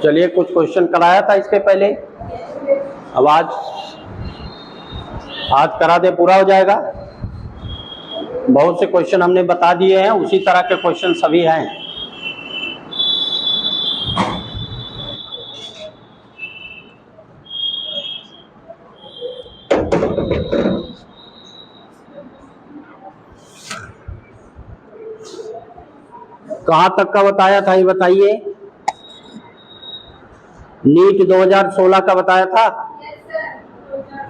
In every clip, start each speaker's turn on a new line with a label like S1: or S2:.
S1: चलिए, कुछ क्वेश्चन कराया था इसके पहले, अब आज करा दे, पूरा हो जाएगा। बहुत से क्वेश्चन हमने बता दिए हैं, उसी तरह के क्वेश्चन सभी हैं। कहाँ तक का बताया था ये बताइए। नीट 2016 का बताया था,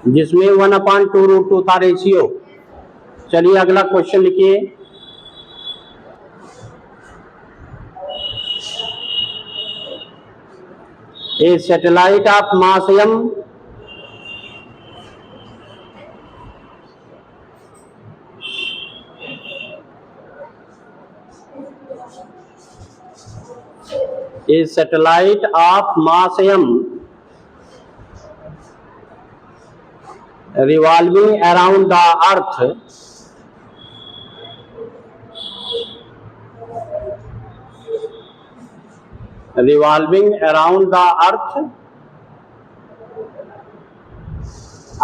S1: जिसमें 1/2√2 था रेशियो। चलिए अगला क्वेश्चन लिखिए। A satellite of mass m a satellite of mass m revolving around the earth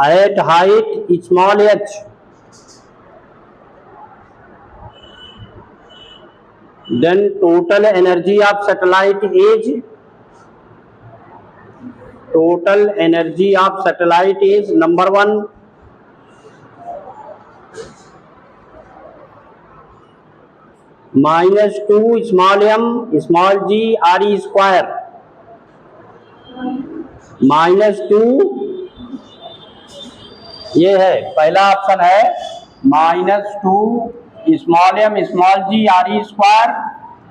S1: at height small h, then total energy of satellite is number 1 -2 small m small g re square, -2 ये है पहला option है, -2 small m small g re square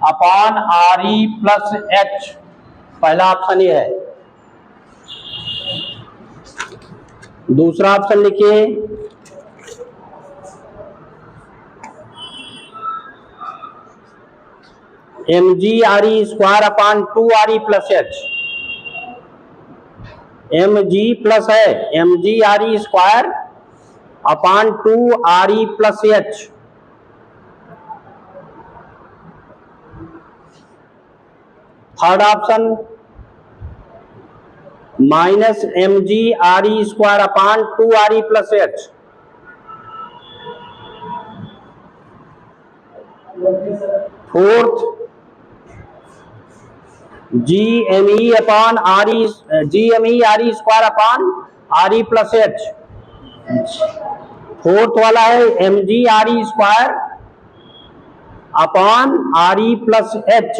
S1: upon re plus h, पहला option ये है। दूसरा option लिखिए, mg re square upon 2 re plus h, mg plus है mg re square upon 2 re plus h। Third option -mg re square upon 2 re plus h। Fourth gme upon re square upon re plus h। Fourth वाला है mg re square upon re plus h।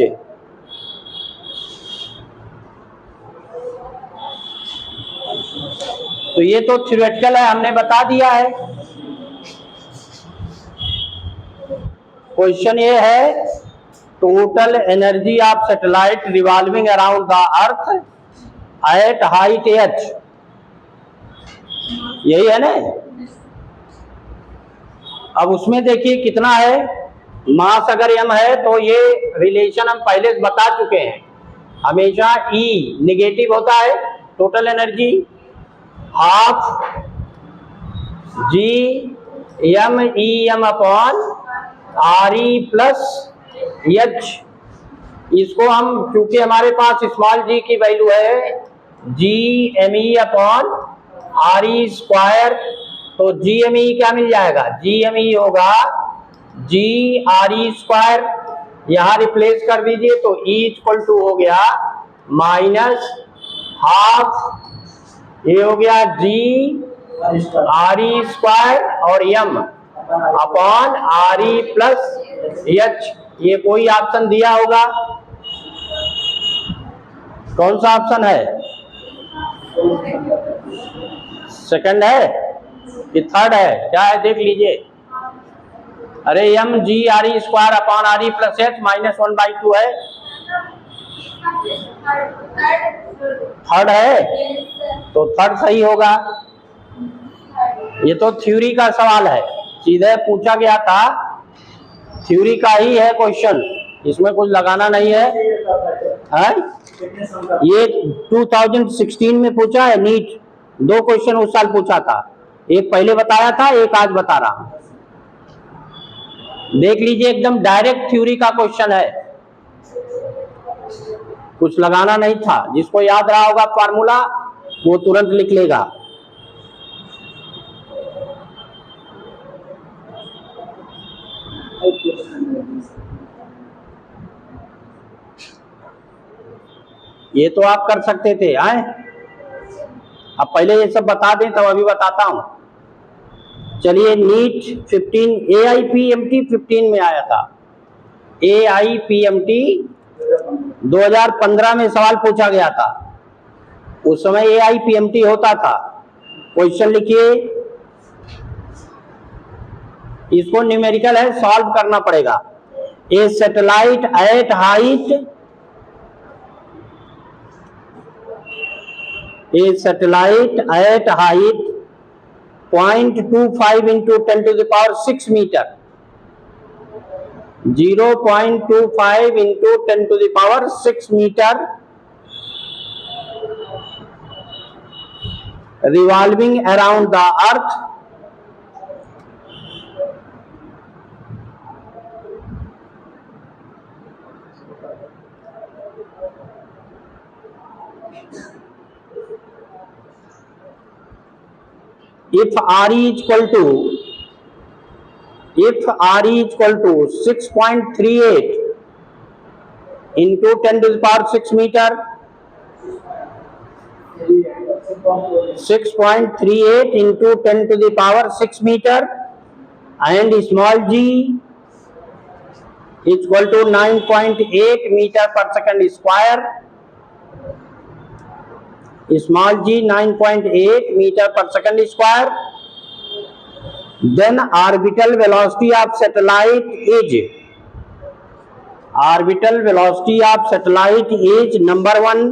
S1: तो ये तो theoretical है, हमने बता दिया है। क्वेश्चन ये है, total energy of satellite revolving around the earth at height h, यही है ना। अब उसमें देखिए कितना है, मास अगर m है तो ये रिलेशन हम पहले बता चुके हैं, हमेशा E नेगेटिव होता है, total energy half GmEm upon Re plus h। इसको हम, क्योंकि हमारे पास स्मॉल g की वैल्यू है Gme अपॉन Re स्क्वायर, तो Gme क्या मिल जाएगा, Gme होगा G Re स्क्वायर, यहां रिप्लेस कर दीजिए तो E इक्वल टू हो गया माइनस हाफ, ये हो गया G Re स्क्वायर और m upon Re plus h। ये कोई ऑप्शन दिया होगा, कौन सा ऑप्शन है, सेकंड है कि थर्ड है, क्या है देख लीजिए। अरे mg Re square upon Re plus h -1/2 है, थर्ड है, तो थर्ड सही होगा। ये तो थ्योरी का सवाल है, सीधे पूछा गया था, थ्योरी का ही है क्वेश्चन, इसमें कुछ लगाना नहीं है। ये 2016 में पूछा है नीट, 2 क्वेश्चन उस साल पूछा था, एक पहले बताया था, एक आज बता रहा हूं। देख लीजिए, एकदम डायरेक्ट थ्योरी का क्वेश्चन है, कुछ लगाना नहीं था। जिसको याद रहा होगा फार्मूला वो तुरंत लिख लेगा। ये तो आप कर सकते थे आए। अब पहले ये सब बता दें तब अभी बताता हूं। चलिए नीट 15 AIPMT 15 में आया था। AIPMT 2015 में सवाल पूछा गया था। उस समय AIPMT होता था। क्वेश्चन लिखिए, इसको न्यूमेरिकल है, सॉल्व करना पड़ेगा। A satellite at height, a satellite at height 0.25 into 10 to the power 6 meter, 0.25 into 10 to the power 6 meter, revolving around the earth if R is equal to 6.38 into 10 to the power 6 meter, 6.38 into 10 to the power 6 meter, and small g is equal to 9.8 meter per second square. Small g 9.8 meter per second square. Then orbital velocity of satellite is number 1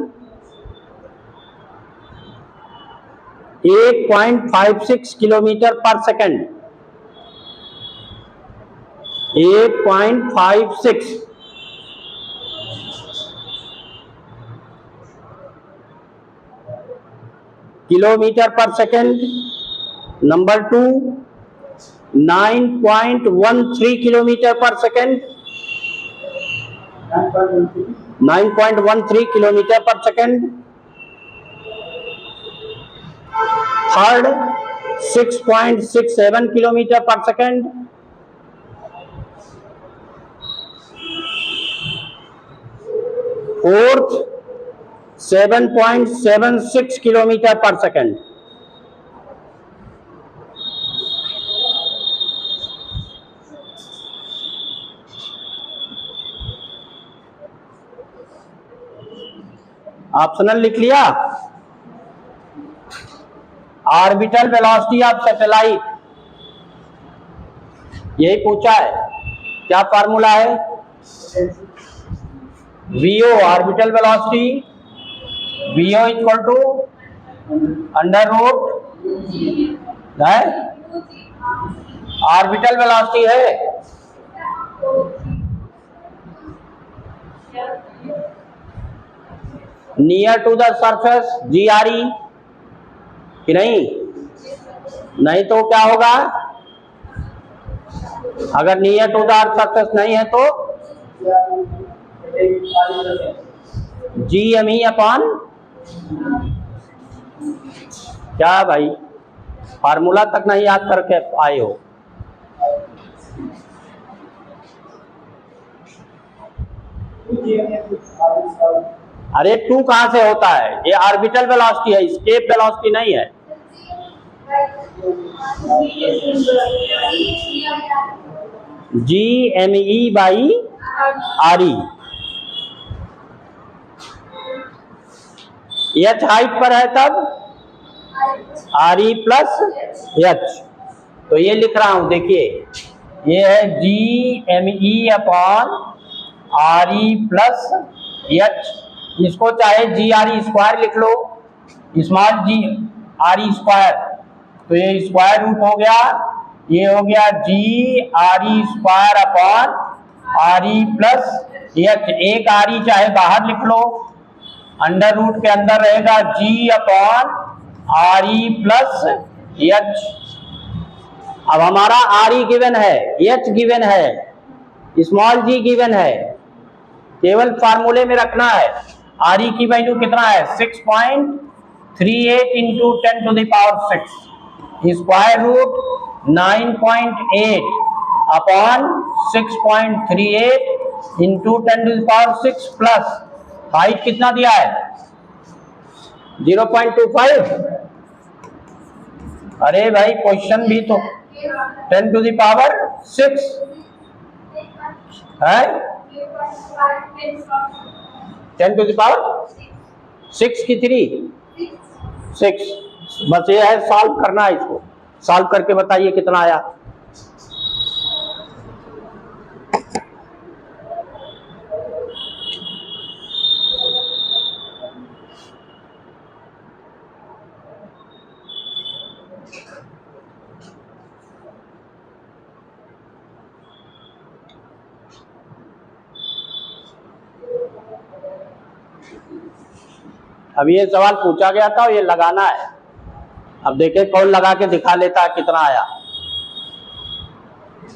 S1: 8.56 kilometer per second. 8.56 kilometer per second. Number 2 9.13 kilometer per second. 9.13 kilometer per second. Third 6.67 kilometer per second. Fourth 7.76 kilometer per second. Optional लिख लिया। Orbital velocity of satellite यही पूछा है। क्या formula है? VO orbital velocity, VO equal to under root है orbital velocity है। Near to the surface GRE कि नहीं तो क्या होगा? अगर नियर टू द सरफेस नहीं है तो GME अपॉन क्या भाई, फार्मूला तक नहीं याद करके आए हो। अरे 2 कहां से होता है? ये ऑर्बिटल वेलोसिटी है, स्केप वेलोसिटी नहीं है। GME by RE। H height पर है तब RE प्लस H। तो ये लिख रहा हूं, देखिए ये है GME upon RE plus H। इसको चाहे GRE स्क्वायर लिख लो, स्मॉल g RE स्क्वायर, तो ये स्क्वायर रूट हो गया, ये हो गया GRE square upon RE plus H। एक RE चाहे बाहर लिख लो, अंडर रूट के अंदर रहेगा G upon RE plus H। अब हमारा RE गिवन है, H गिवन है, स्मॉल g गिवन है, केवल फार्मूले में रखना है। आर ई की वैल्यू कितना है 6.38 into 10⁶, square root 9.8 upon 6.38 into 10⁶, plus height कितना दिया है 0.25। अरे भाई क्वेश्चन भी तो 10⁶ है, 10⁶ की 6 बस ये है, सॉल्व करना है इसको। सॉल्व करके बताइए कितना आया। अब ये सवाल पूछा गया था, ये लगाना है। अब देखें कौन लगा के दिखा लेता है कितना आया।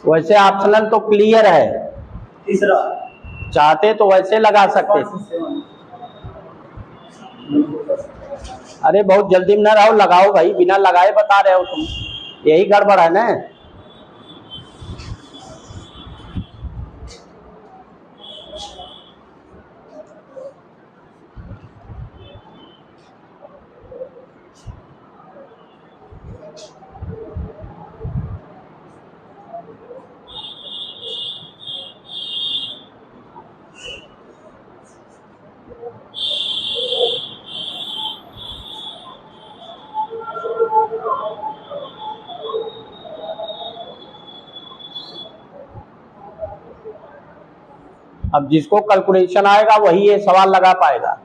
S1: वैसे ऑप्शनल तो क्लियर है,
S2: तीसरा
S1: चाहते तो वैसे लगा सकते। अरे बहुत जल्दी में न रहो, लगाओ भाई, बिना लगाए बता रहे हो तुम, यही गड़बड़ है ना। अब जिसको कैलकुलेशन आएगा वही ये सवाल लगा पाएगा।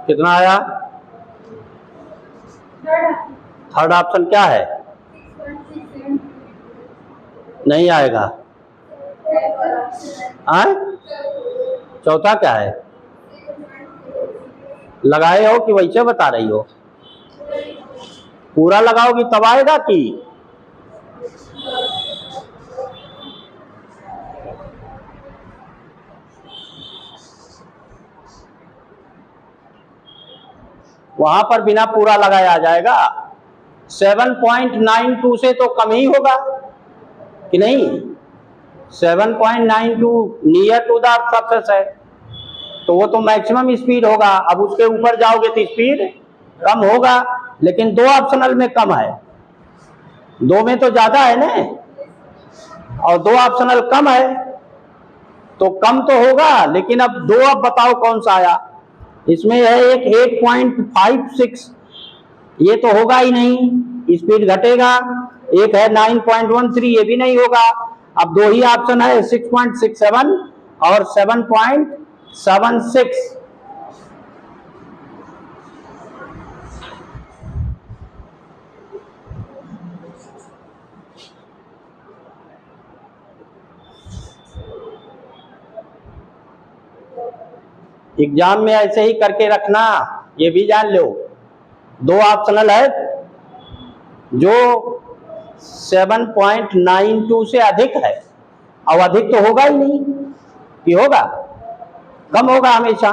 S1: कितना आया? थर्ड ऑप्शन क्या है? नहीं आएगा। चौथा क्या है? लगाए हो कि वैसे बता रही हो? पूरा लगाओगी तब आएगा कि वहां पर बिना पूरा लगाए आ जाएगा। 7.92 से तो कम ही होगा कि नहीं? 7.92 near to the earth surface है, तो वो तो मैक्सिमम स्पीड होगा। अब उसके ऊपर जाओगे तो स्पीड कम होगा, लेकिन दो ऑप्शनल में कम है, दो में तो ज्यादा है ना, और दो ऑप्शनल कम है, तो कम तो होगा। लेकिन अब दो, अब बताओ कौन सा आया? इसमें है एक 8.56, ये तो होगा ही नहीं, स्पीड घटेगा। एक है 9.13, ये भी नहीं होगा। अब दो ही ऑप्शन है, 6.67 और 7.76। एग्जाम में ऐसे ही करके रखना, ये भी जान लो। दो ऑप्शनल है जो 7.92 से अधिक है, और अधिक तो होगा ही नहीं कि होगा, कम होगा हमेशा।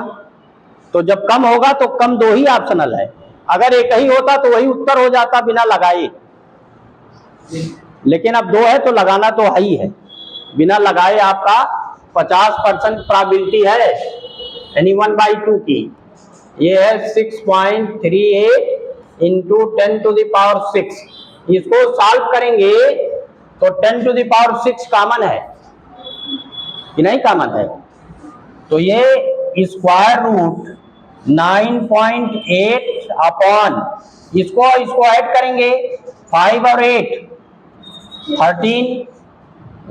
S1: तो जब कम होगा तो कम दो ही ऑप्शनल है। अगर एक ही होता तो वही उत्तर हो जाता बिना लगाए, लेकिन अब दो है तो लगाना तो है ही है। बिना लगाए आपका 50% प्रोबेबिलिटी है यानी 1/2 की। ये है 6.38 इंटू 10⁶। इसको सॉल्व करेंगे तो 10⁶ कॉमन है कि नहीं कॉमन है, तो ये स्क्वायर रूट 9.8 अपॉन इसको ऐड करेंगे 5 और 8 13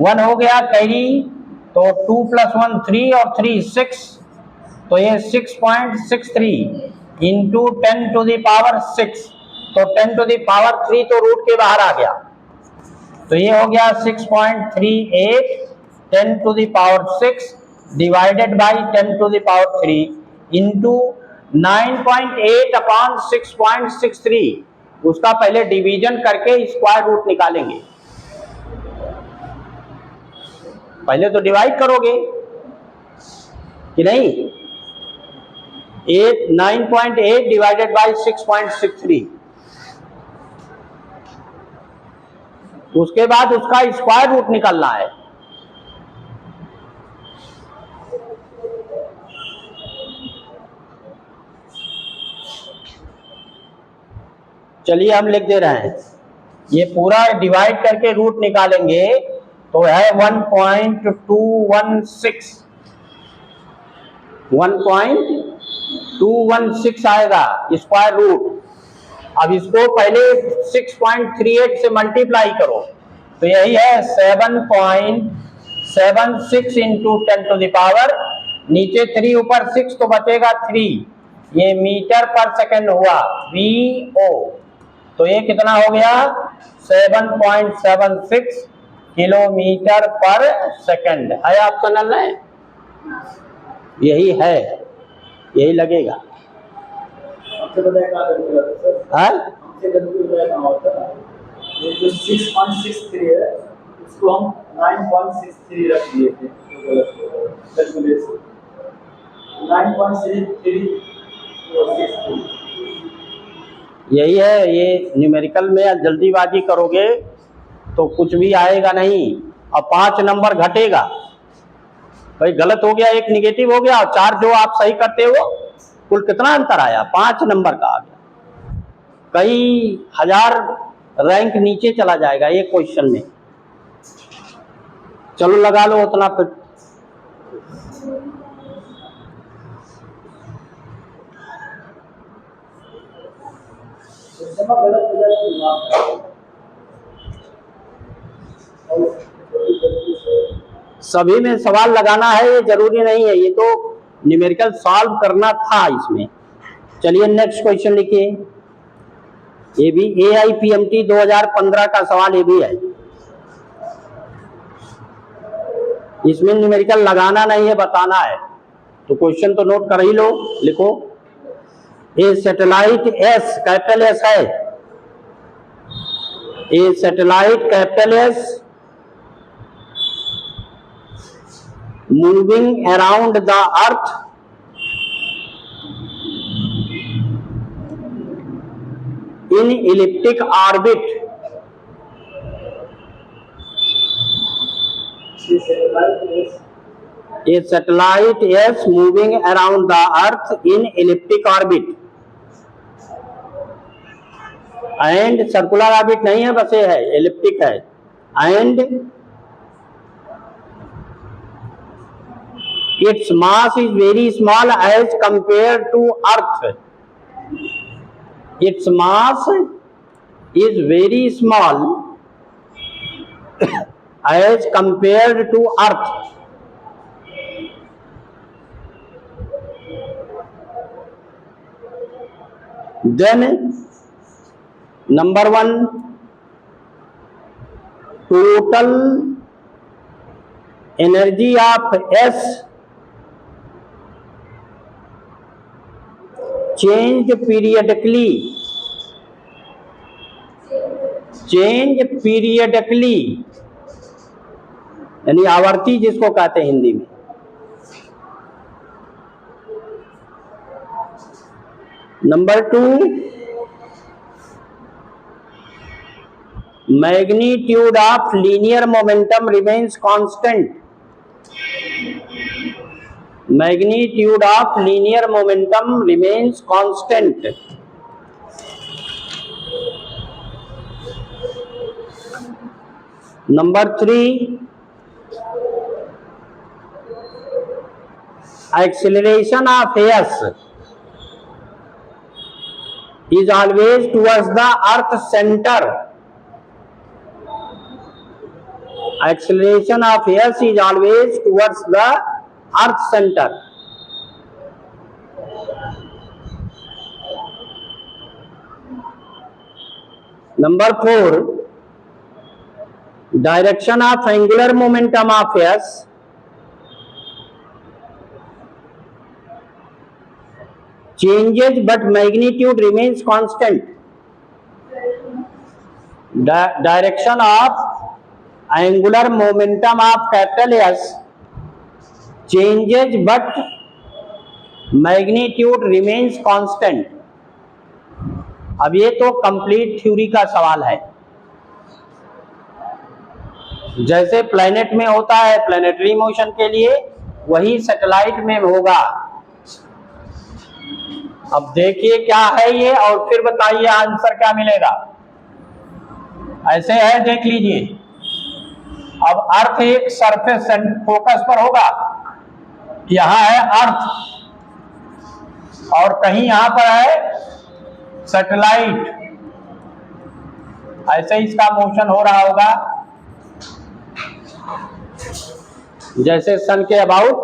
S1: 1 हो गया कैरी, तो 2 + 1 3 और 3 6, तो ये 6.63 इंटू 10⁶, तो 10⁻³ तो रूट के बाहर आ गया, तो ये हो गया 6.38 10⁶ डिवाइडेड बाई 10⁻³ इंटू 9.8 अपॉन 6.63। उसका पहले डिवीजन करके स्क्वायर रूट निकालेंगे, पहले तो डिवाइड करोगे कि नहीं। 9.8 डिवाइडेड बाई 6.63, उसके बाद उसका स्क्वायर रूट निकालना है। चलिए हम लिख दे रहे हैं, ये पूरा डिवाइड करके रूट निकालेंगे तो है 1.216 आएगा स्क्वायर रूट। अब इसको पहले 6.38 से मल्टीप्लाई करो, तो यही है 7.76 इंटू 10⁻, नीचे 3 ऊपर 6 तो बचेगा 3, ये मीटर पर सेकंड हुआ VO, तो ये कितना हो गया 7.76 किलोमीटर पर सेकंड। है ऑप्शन नहीं, यही है, यही लगेगा। हाँ
S2: 6.63 है, इसको हम 9.63 रख दिए थे, 9.63।
S1: यही है, ये न्यूमेरिकल में जल्दीबाजी करोगे तो कुछ भी आएगा नहीं, और 5 नंबर घटेगा। भाई गलत हो गया, एक निगेटिव हो गया, और 4 जो आप सही करते हो कुल कितना अंतर आया, 5 नंबर का आ गया, कई हजार रैंक नीचे चला जाएगा एक क्वेश्चन में। चलो लगा लो उतना फिर। सभी में सवाल लगाना है ये जरूरी नहीं है, ये तो न्यूमेरिकल सॉल्व करना था इसमें। चलिए नेक्स्ट क्वेश्चन लिखिए, ये भी AIPMT 2015 का सवाल ये भी है, इसमें न्यूमेरिकल लगाना नहीं है, बताना है, तो क्वेश्चन तो नोट कर ही लो, लिखो। A satellite S capital S है, a satellite capital S moving around the earth in elliptic orbit, a satellite is moving around the earth in elliptic orbit, and circular orbit नहीं है, बस ये है elliptic है, and its mass is very small as compared to earth, its mass is very small as compared to earth, then number 1 total energy of S change periodically यानी आवर्ती जिसको कहते हैं हिंदी में। Number 2 magnitude of linear momentum remains constant magnitude of linear momentum remains constant. Number 3, acceleration of s is always towards the earth center. Acceleration of s is always towards the earth center. Number 4, direction of angular momentum of s changes but magnitude remains constant. Direction of angular momentum of capital S changes but magnitude remains constant. अब ये तो complete theory का सवाल है। जैसे planet में होता है प्लैनेटरी मोशन के लिए, वही सैटेलाइट में होगा। अब देखिए क्या है ये और फिर बताइए आंसर क्या मिलेगा। ऐसे है, देख लीजिए। अब अर्थ एक सरफेस फोकस पर होगा, यहां है अर्थ और कहीं यहां पर है सैटेलाइट। ऐसे इसका मोशन हो रहा होगा जैसे सन के अबाउट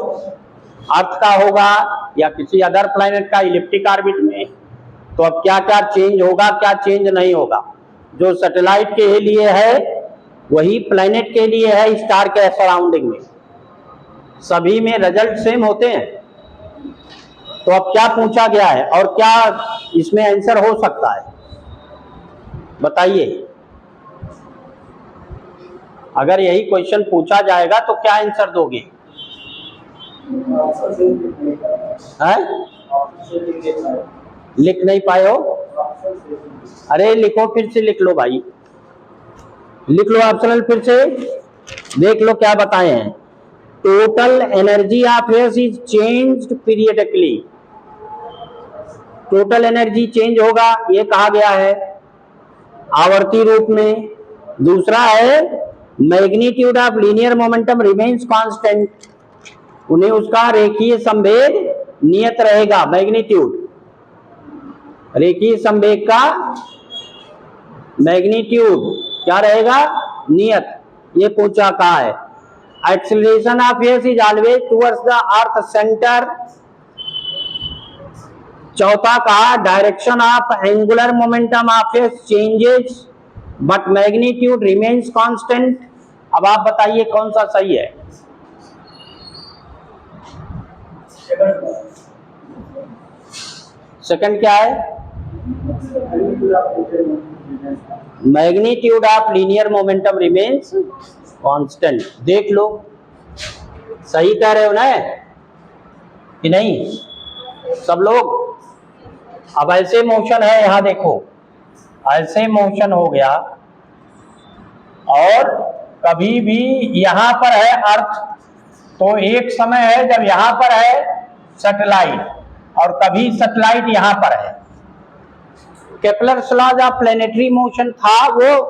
S1: अर्थ का होगा या किसी अदर प्लैनेट का इलिप्टिक ऑर्बिट में। तो अब क्या क्या चेंज होगा, क्या चेंज नहीं होगा। जो सैटेलाइट के लिए है वही प्लैनेट के लिए है, स्टार के सराउंडिंग में सभी में रिजल्ट सेम होते हैं। तो अब क्या पूछा गया है और क्या इसमें आंसर हो सकता है, बताइए। अगर यही क्वेश्चन पूछा जाएगा तो क्या आंसर दोगे? है? लिख नहीं पाए हो? अरे लिखो, फिर से लिख लो भाई, लिख लो ऑप्शनल फिर से, देख लो क्या बताए हैं। Total energy of S is changed periodically. Total energy change होगा ये कहा गया है आवर्ती रूप में। दूसरा है magnitude of linear momentum remains constant, उन्हें उसका रेखीय संवेग नियत रहेगा। मैग्नीट्यूड, रेखीय संवेग का मैग्नीट्यूड क्या रहेगा? नियत। ये पूछा कहा है। Acceleration of S is always towards the earth centre. चौथा कहा direction of angular momentum of S changes but magnitude remains constant. अब आप बताइए कौन सा सही है? सेकंड क्या है? Magnitude of linear momentum remains constant. देख लो सही कह रहे हो ना कि नहीं सब लोग? अब ऐसे मोशन है, यहां देखो ऐसे मोशन हो गया और कभी भी यहां पर है अर्थ, तो एक समय है जब यहां पर है सैटेलाइट और कभी सैटेलाइट यहां पर है। Kepler's laws of planetary motion था, वो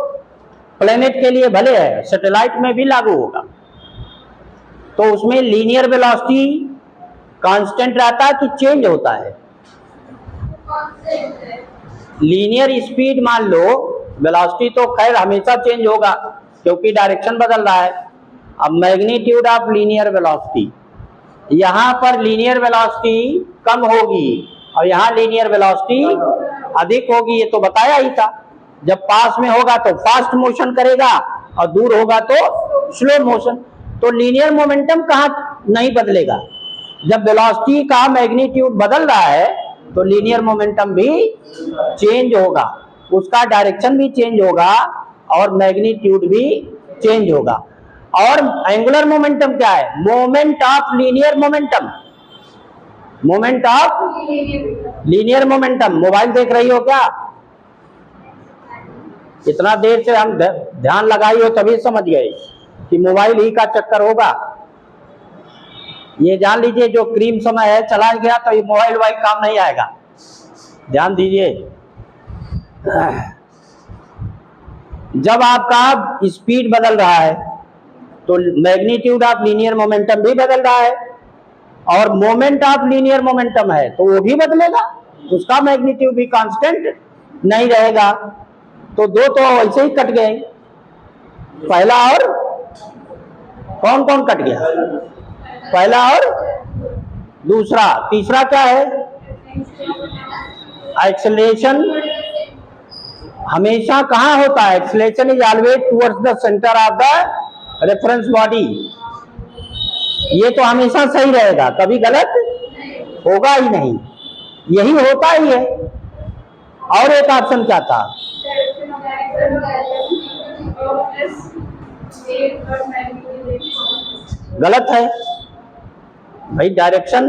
S1: प्लैनेट के लिए भले है, सैटेलाइट में भी लागू होगा। तो उसमें लीनियर वेलोसिटी कांस्टेंट रहता है कि चेंज होता है? लीनियर स्पीड मान लो, वेलोसिटी तो खैर हमेशा चेंज होगा क्योंकि डायरेक्शन बदल रहा है। अब मैग्नीट्यूड ऑफ लीनियर वेलोसिटी, यहां पर लीनियर वेलोसिटी कम होगी और यहां लीनियर वेलोसिटी अधिक होगी, ये तो बताया ही था। जब पास में होगा तो फास्ट मोशन करेगा और दूर होगा तो स्लो मोशन। तो लीनियर मोमेंटम कहां नहीं बदलेगा? जब वेलोसिटी का मैग्नीट्यूड बदल रहा है तो लीनियर मोमेंटम भी चेंज होगा, उसका डायरेक्शन भी चेंज होगा और मैग्नीट्यूड भी चेंज होगा। और एंगुलर मोमेंटम क्या है? Moment of linear momentum, moment of linear momentum. Mobile देख रही हो क्या? इतना देर से हम ध्यान लगाई हो तभी समझ गए कि मोबाइल ही का चक्कर होगा। ये जान लीजिए, जो क्रीम समय है चला गया तो ये मोबाइल वाइल काम नहीं आएगा, ध्यान दीजिए। जब आपका स्पीड बदल रहा है तो मैग्नीट्यूड ऑफ लीनियर मोमेंटम भी बदल रहा है, और मोमेंट ऑफ लीनियर मोमेंटम है तो वो भी बदलेगा, उसका मैग्नीट्यूड भी कांस्टेंट नहीं रहेगा। तो दो तो ऐसे ही कट गए, पहला और कौन कौन कट गया, पहला और दूसरा। तीसरा क्या है, एक्सेलरेशन हमेशा कहाँ होता है, acceleration is always towards the centre of the reference body. ये तो हमेशा सही रहेगा, कभी गलत होगा ही नहीं, यही होता ही है। और एक ऑप्शन क्या था, गलत है भाई, डायरेक्शन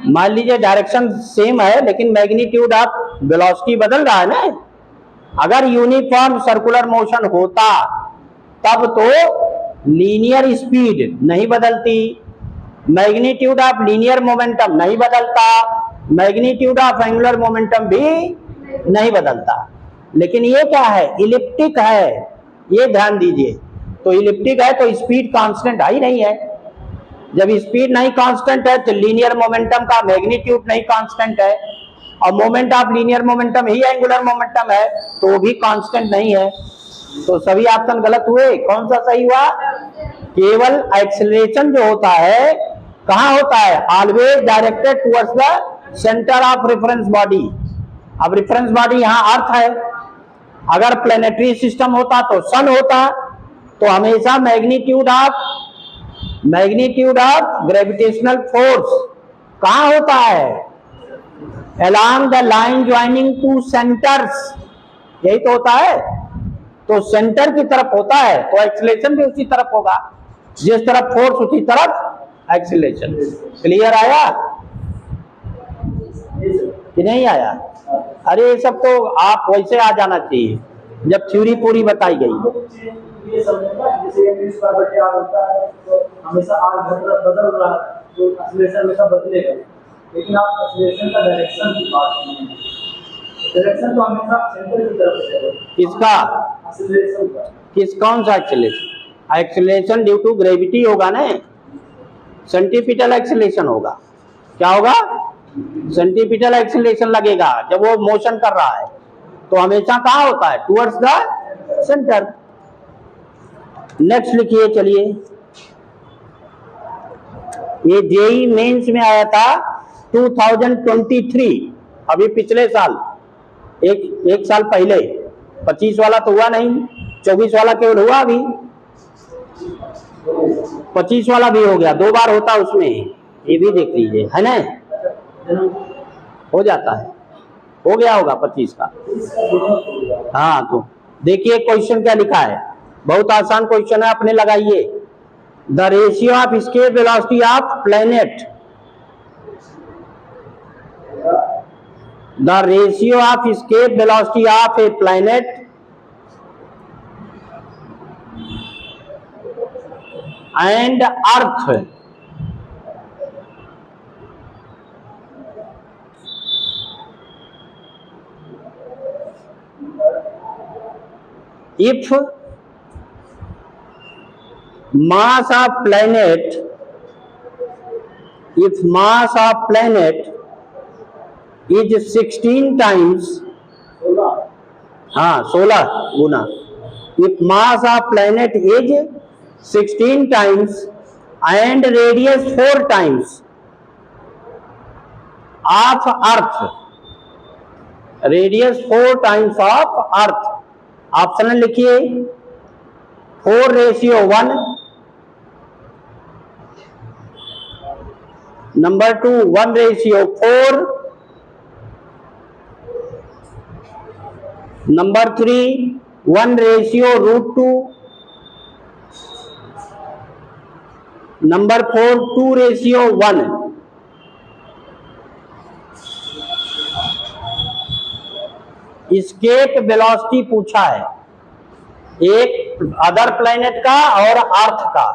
S1: मान लीजिए डायरेक्शन सेम है लेकिन मैग्नीट्यूड ऑफ वेलोसिटी बदल रहा है ना। अगर यूनिफॉर्म सर्कुलर मोशन होता तब तो लीनियर स्पीड नहीं बदलती, मैग्नीट्यूड ऑफ लीनियर मोमेंटम नहीं बदलता, मैग्नीट्यूड ऑफ एंगुलर मोमेंटम भी नहीं बदलता। लेकिन ये क्या है, इलिप्टिक है, ये ध्यान दीजिए। तो इलिप्टिक है तो स्पीड कांस्टेंट ही नहीं है। जब स्पीड नहीं कांस्टेंट है तो लीनियर मोमेंटम का मैग्नीट्यूड नहीं कांस्टेंट है, और moment of linear momentum he angular momentum है तो वो भी कांस्टेंट नहीं है। तो सभी ऑप्शन गलत हुए। कौन सा सही हुआ, केवल एक्सेलरेशन जो होता है कहाँ होता है, always directed towards the centre of reference body. अब रेफरेंस बॉडी यहाँ अर्थ है, अगर प्लेनेटरी सिस्टम होता तो सन होता, तो हमेशा मैग्नीट्यूड ऑफ ग्रेविटेशनल फोर्स कहाँ होता है, along the line joining two centres, यही तो होता है। तो सेंटर की तरफ होता है तो एक्सीलरेशन भी उसी तरफ होगा, जिस तरफ फोर्स उसी तरफ एक्सीलरेशन। क्लियर आया कि नहीं आया? अरे ये सब तो आप वैसे आ जाना चाहिए जब थ्योरी पूरी बताई गई।
S2: ये समझना जैसे इंग्लिश का बटे आर होता है तो हमेशा आर बदल रहा है तो एक्सीलरेशन हमेशा बदलेगा, लेकिन आप एक्सीलरेशन का डायरेक्शन की बात नहीं है, डायरेक्शन तो हमेशा सेंटर की तरफ रहेगा।
S1: किसका
S2: एक्सीलरेशन का,
S1: कौन सा acceleration? Acceleration due to gravity होगा ना, सेंटीपिटल एक्सीलरेशन होगा। क्या होगा, सेंटीपिटल एक्सीलरेशन लगेगा जब वो मोशन कर रहा है, तो हमेशा कहाँ होता है, टुवर्ड्स द सेंटर। नेक्स्ट लिखिए, चलिए ये जेई मेंस में आया था 2023, अभी पिछले साल, एक साल पहले। 25 वाला तो हुआ नहीं, 24 वाला केवल हुआ, अभी 25 वाला भी हो गया, 2 बार होता उसमें, ये भी देख लीजिए, है ना, हो जाता है, हो गया होगा 25 का। हाँ, तो देखिए क्वेश्चन क्या लिखा है, बहुत आसान क्वेश्चन है, अपने लगाइए। The ratio of escape velocity of planet, the ratio of escape velocity of A planet and earth if mass of planet is 16 times, 16 Guna, if mass of planet is 16 times and radius 4 times of earth, radius 4 times of earth, option लिखिए 4:1, number 2 1:4, number 3 1:√2, number 4 2:1। Escape velocity पूछा है, एक other planet का और अर्थ का।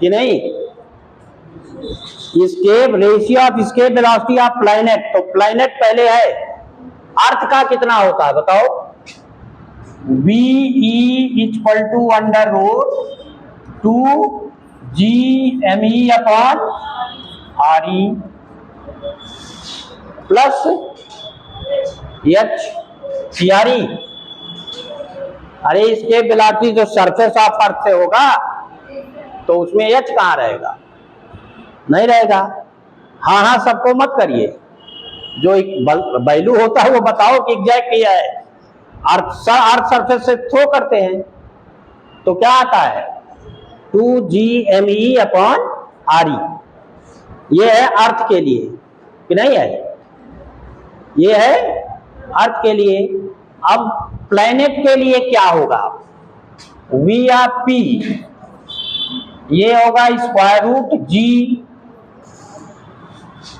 S1: कि नहीं? escape ratio of escape velocity of planet, तो प्लैनेट पहले है, अर्थ का कितना होता है बताओ? VE equal to under root 2GME upon RE plus HCRE। अरे escape वेलोसिटी जो सरफेस ऑफ अर्थ से होगा तो उसमें H कहाँ रहेगा? नहीं रहेगा। हाँ हाँ सबको मत करिए, जो एक वैल्यू होता है वो बताओ कि एग्जैक्ट क्या है। अर्थ सरफेस से थ्रो करते हैं तो क्या आता है? 2GME upon RE। ये है अर्थ के लिए कि नहीं है? ये है अर्थ के लिए। अब प्लैनेट के लिए क्या होगा? V ऑफ P ये होगा स्क्वायर रूट G,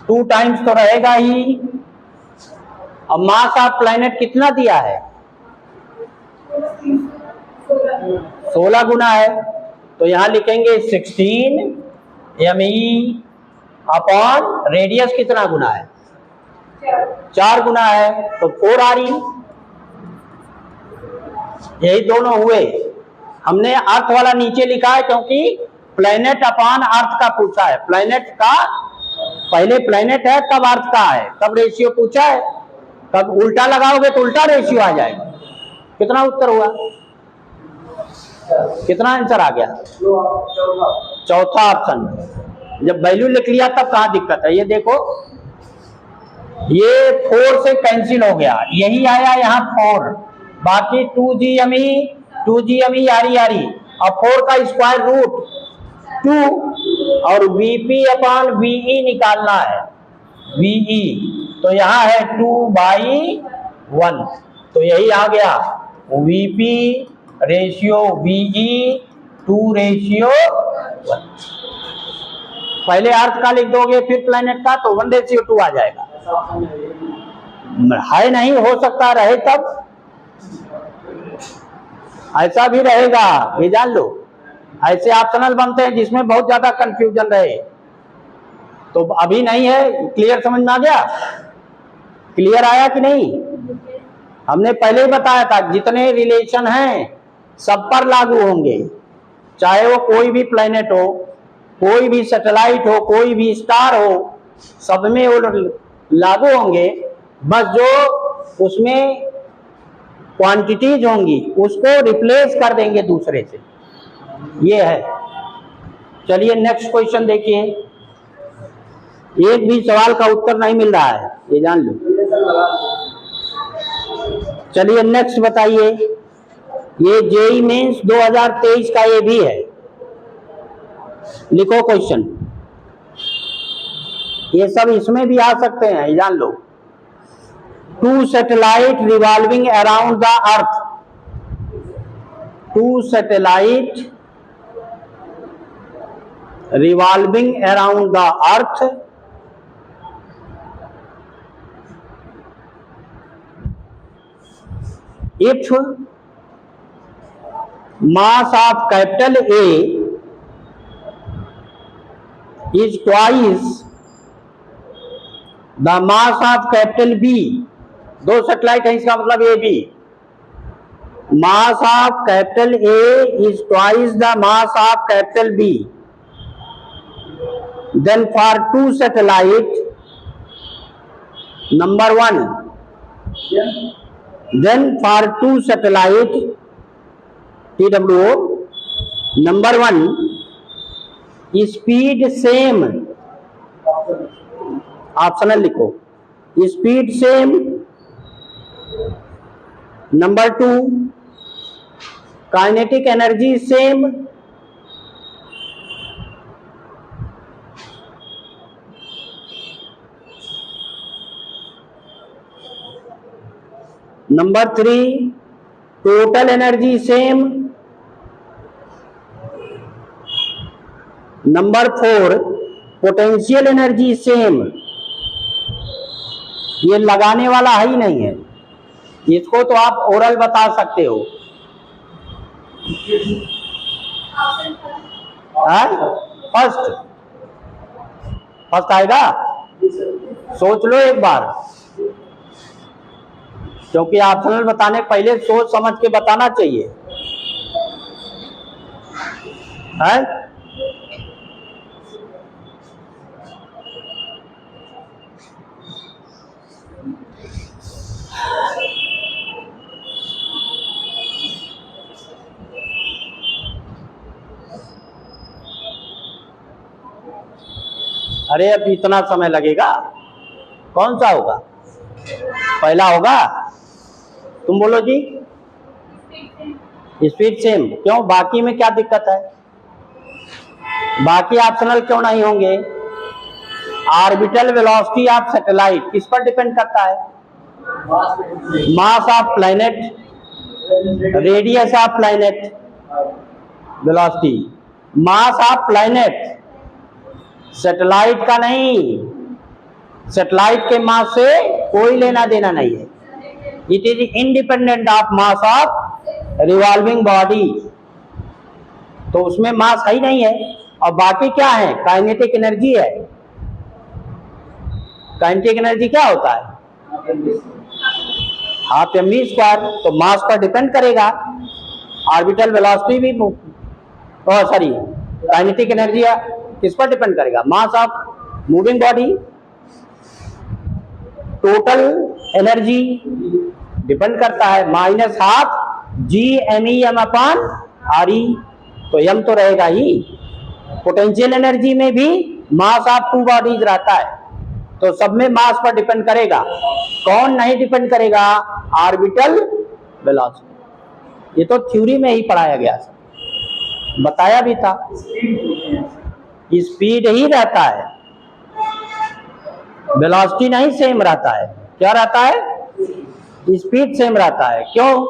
S1: 2 टाइम्स तो रहेगा ही। अब मास ऑफ प्लैनेट कितना दिया है? 16 गुना है, तो यहां लिखेंगे 16ME अपॉन रेडियस कितना गुना है? 4 गुना है, तो 4 RE। यही दोनों हुए। हमने अर्थ वाला नीचे लिखा है क्योंकि प्लैनेट अपॉन अर्थ का पूछा है। प्लैनेट का पहले प्लैनेट है तब अर्थ का है, तब रेशियो पूछा है। तब उल्टा लगाओगे तो उल्टा रेशियो आ जाएगा। कितना उत्तर हुआ? कितना आंसर आ गया? चौथा ऑप्शन। जब वैल्यू लिख लिया तब कहाँ दिक्कत है? ये देखो, ये 4 से कैंसिल हो गया, यही आया यहाँ 4, बाकी 2GME RE और 4 का स्क्वायर रूट 2 और VP अपॉन VE निकालना है। VE तो यहाँ है 2/1, तो यही आ गया VP रेशियो VE 2:1। पहले अर्थ का लिख दोगे फिर प्लैनेट का तो 1:2 आ जाएगा। है नहीं, हो सकता रहे तब ऐसा भी रहेगा, ये जान लो। ऐसे ऑप्शनल बनते हैं जिसमें बहुत ज्यादा कंफ्यूजन रहे, तो अभी नहीं है। क्लियर समझ में आ गया? क्लियर आया कि नहीं? हमने पहले ही बताया था जितने रिलेशन हैं सब पर लागू होंगे, चाहे वो कोई भी प्लैनेट हो, कोई भी सैटेलाइट हो, कोई भी स्टार हो, सब में वो लागू होंगे। बस जो उसमें क्वांटिटीज होंगी उसको रिप्लेस कर देंगे दूसरे से, ये है। चलिए नेक्स्ट क्वेश्चन देखिए। एक भी सवाल का उत्तर नहीं मिल रहा है, ये जान लो। चलिए नेक्स्ट बताइए। ये जेईई मेंस 2023 का ये भी है, लिखो क्वेश्चन। ये सब इसमें भी आ सकते हैं, ये जान लो। 2 satellite revolving around the earth, 2 satellite revolving around the earth if mass of capital A is twice the mass of capital B, 2 satellite है इसका मतलब A B, mass of capital A is twice the mass of capital B, then for 2 satellite number 1, then for 2 satellite TWO number 1 speed same, optional लिखो, speed same, number 2 kinetic energy same, number 3 total energy same, number 4 potential energy same. ये लगाने वाला है ही नहीं है, इसको तो आप ओरल बता सकते हो। फर्स्ट आएगा। सोच लो एक बार, क्योंकि ऑप्शनल बताने पहले सोच समझ के बताना चाहिए, है? अरे अब इतना समय लगेगा, कौन सा होगा? पहला होगा। तुम बोलो जी। स्पीड सेम क्यों? बाकी में क्या दिक्कत है? बाकी ऑप्शनल क्यों नहीं होंगे? ऑर्बिटल वेलोसिटी ऑफ सैटेलाइट किस पर डिपेंड करता है? Mass of planet, radius of planet, velocity. Mass of planet, satellite का नहीं। सैटेलाइट के मास से कोई लेना देना नहीं है। It is independent of mass of revolving body, तो उसमें मास है ही नहीं है। और बाकी क्या है? काइनेटिक एनर्जी है। काइनेटिक एनर्जी क्या होता है? Half mv square. तो मास पर डिपेंड करेगा। ऑर्बिटल वेलोसिटी भी सॉरी काइनेटिक एनर्जी किस पर डिपेंड करेगा? Mass of moving body. Total energy depend करता है minus half GMEm upon RE, तो m तो रहेगा ही। पोटेंशियल एनर्जी में भी मास ऑफ टू बॉडीज रहता है, तो सब में मास पर डिपेंड करेगा। कौन नहीं डिपेंड करेगा? Orbital velocity. ये तो थ्योरी में ही पढ़ाया गया, बताया भी था। स्पीड ही रहता है, वेलोसिटी नहीं सेम रहता है। क्या रहता है? स्पीड सेम रहता है। क्यों?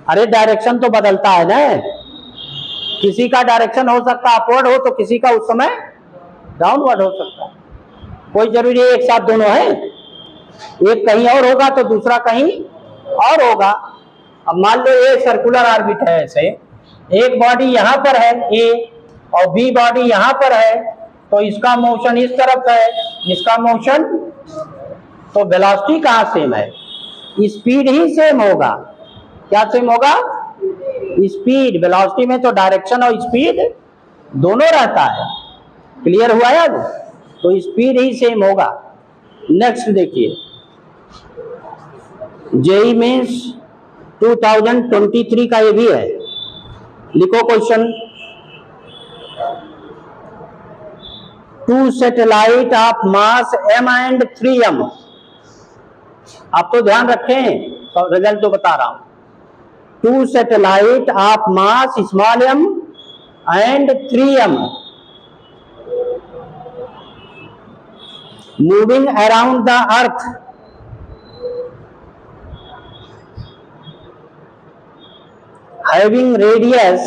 S1: अरे डायरेक्शन तो बदलता है ना। किसी का डायरेक्शन हो सकता है अपवर्ड हो, तो किसी का उस समय डाउनवर्ड हो सकता है। कोई जरूरी है एक साथ दोनों है? एक कहीं और होगा तो दूसरा कहीं और होगा। अब मान लो ये सर्कुलर ऑर्बिट है, ऐसे एक बॉडी यहां पर है A और B बॉडी यहां पर है, तो इसका मोशन इस तरफ है, इसका मोशन, तो वेलोसिटी कहां सेम है? स्पीड ही सेम होगा। क्या सेम होगा? स्पीड। वेलोसिटी में तो डायरेक्शन और स्पीड दोनों रहता है। क्लियर हुआ है अब? तो स्पीड ही सेम होगा। नेक्स्ट देखिए, जेई मेंस 2023 का ये भी है। लिखो question. Two satellite of mass m and 3m। आप तो ध्यान रखें, तो रिजल्ट तो बता रहा हूं। Two satellite of mass small m and 3m moving around the earth having radius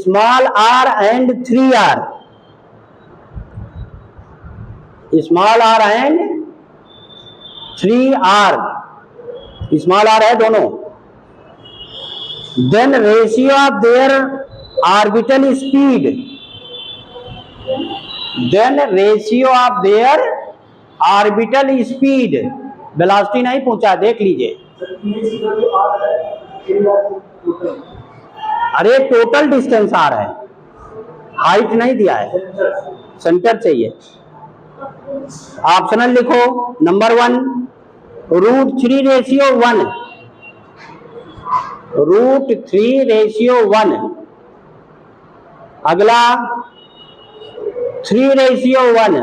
S1: small r and 3r, small r and 3r, small r है दोनों। then ratio of their orbital speed, then ratio of their orbital speed, velocity नहीं पूछा, देख लीजिए। अरे total distance आ रहा है, height नहीं दिया है, सेंटर चाहिए। ऑप्शनल लिखो। नंबर 1 √3/1, √3/1। अगला 3/1।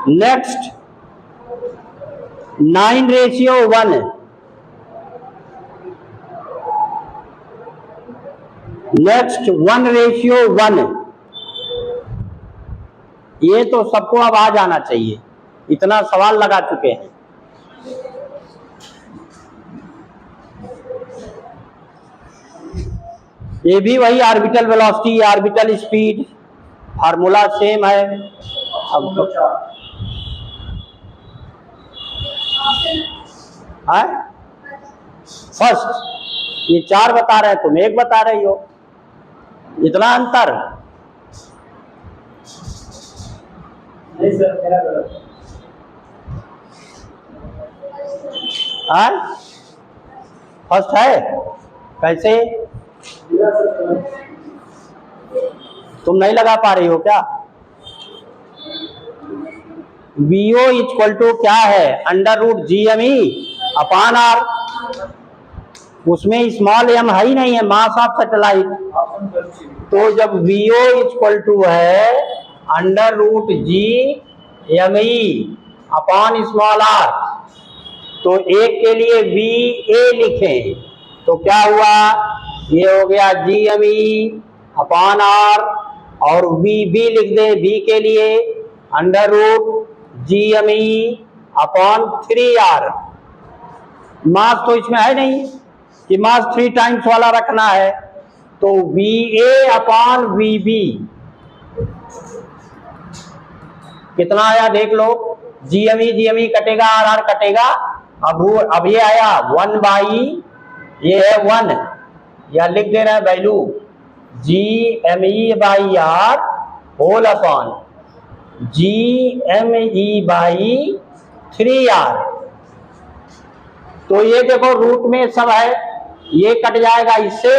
S1: नेक्स्ट 9/1। नेक्स्ट 1/1। ये तो सबको अब आ जाना चाहिए, इतना सवाल लगा चुके हैं। ये भी वही orbital velocity, orbital speed, formula same है। अब है फर्स्ट, ये 4 बता रहे हैं, तुम 1 बता रही हो, इतना अंतर।
S2: नहीं सर, मेरा गलत
S1: है। फर्स्ट है कैसे?
S2: मेरा सर,
S1: तुम नहीं लगा पा रही हो क्या? VO इक्वल टू क्या है? अंडर रूट GME अपान R। उसमें स्मॉल m है ही नहीं है, मास ऑफ सैटेलाइट।
S2: ऑप्शन गलत।
S1: तो जब VO इक्वल टू है under root GME upon small r, तो एक के लिए VA लिखें तो क्या हुआ? ये हो गया GME अपान R, और VB लिख दें B के लिए under root GME upon 3R। Mass तो इसमें है नहीं कि मास 3 टाइम्स वाला रखना है, तो VA अपॉन VB कितना आया देख लो। GME कटेगा, RR कटेगा। अब ये आया 1 बाई, ये है 1, या लिख दे रहे हैं value GME by R whole upon GME by 3R। तो ये देखो रूट में सब है, ये कट जाएगा इससे,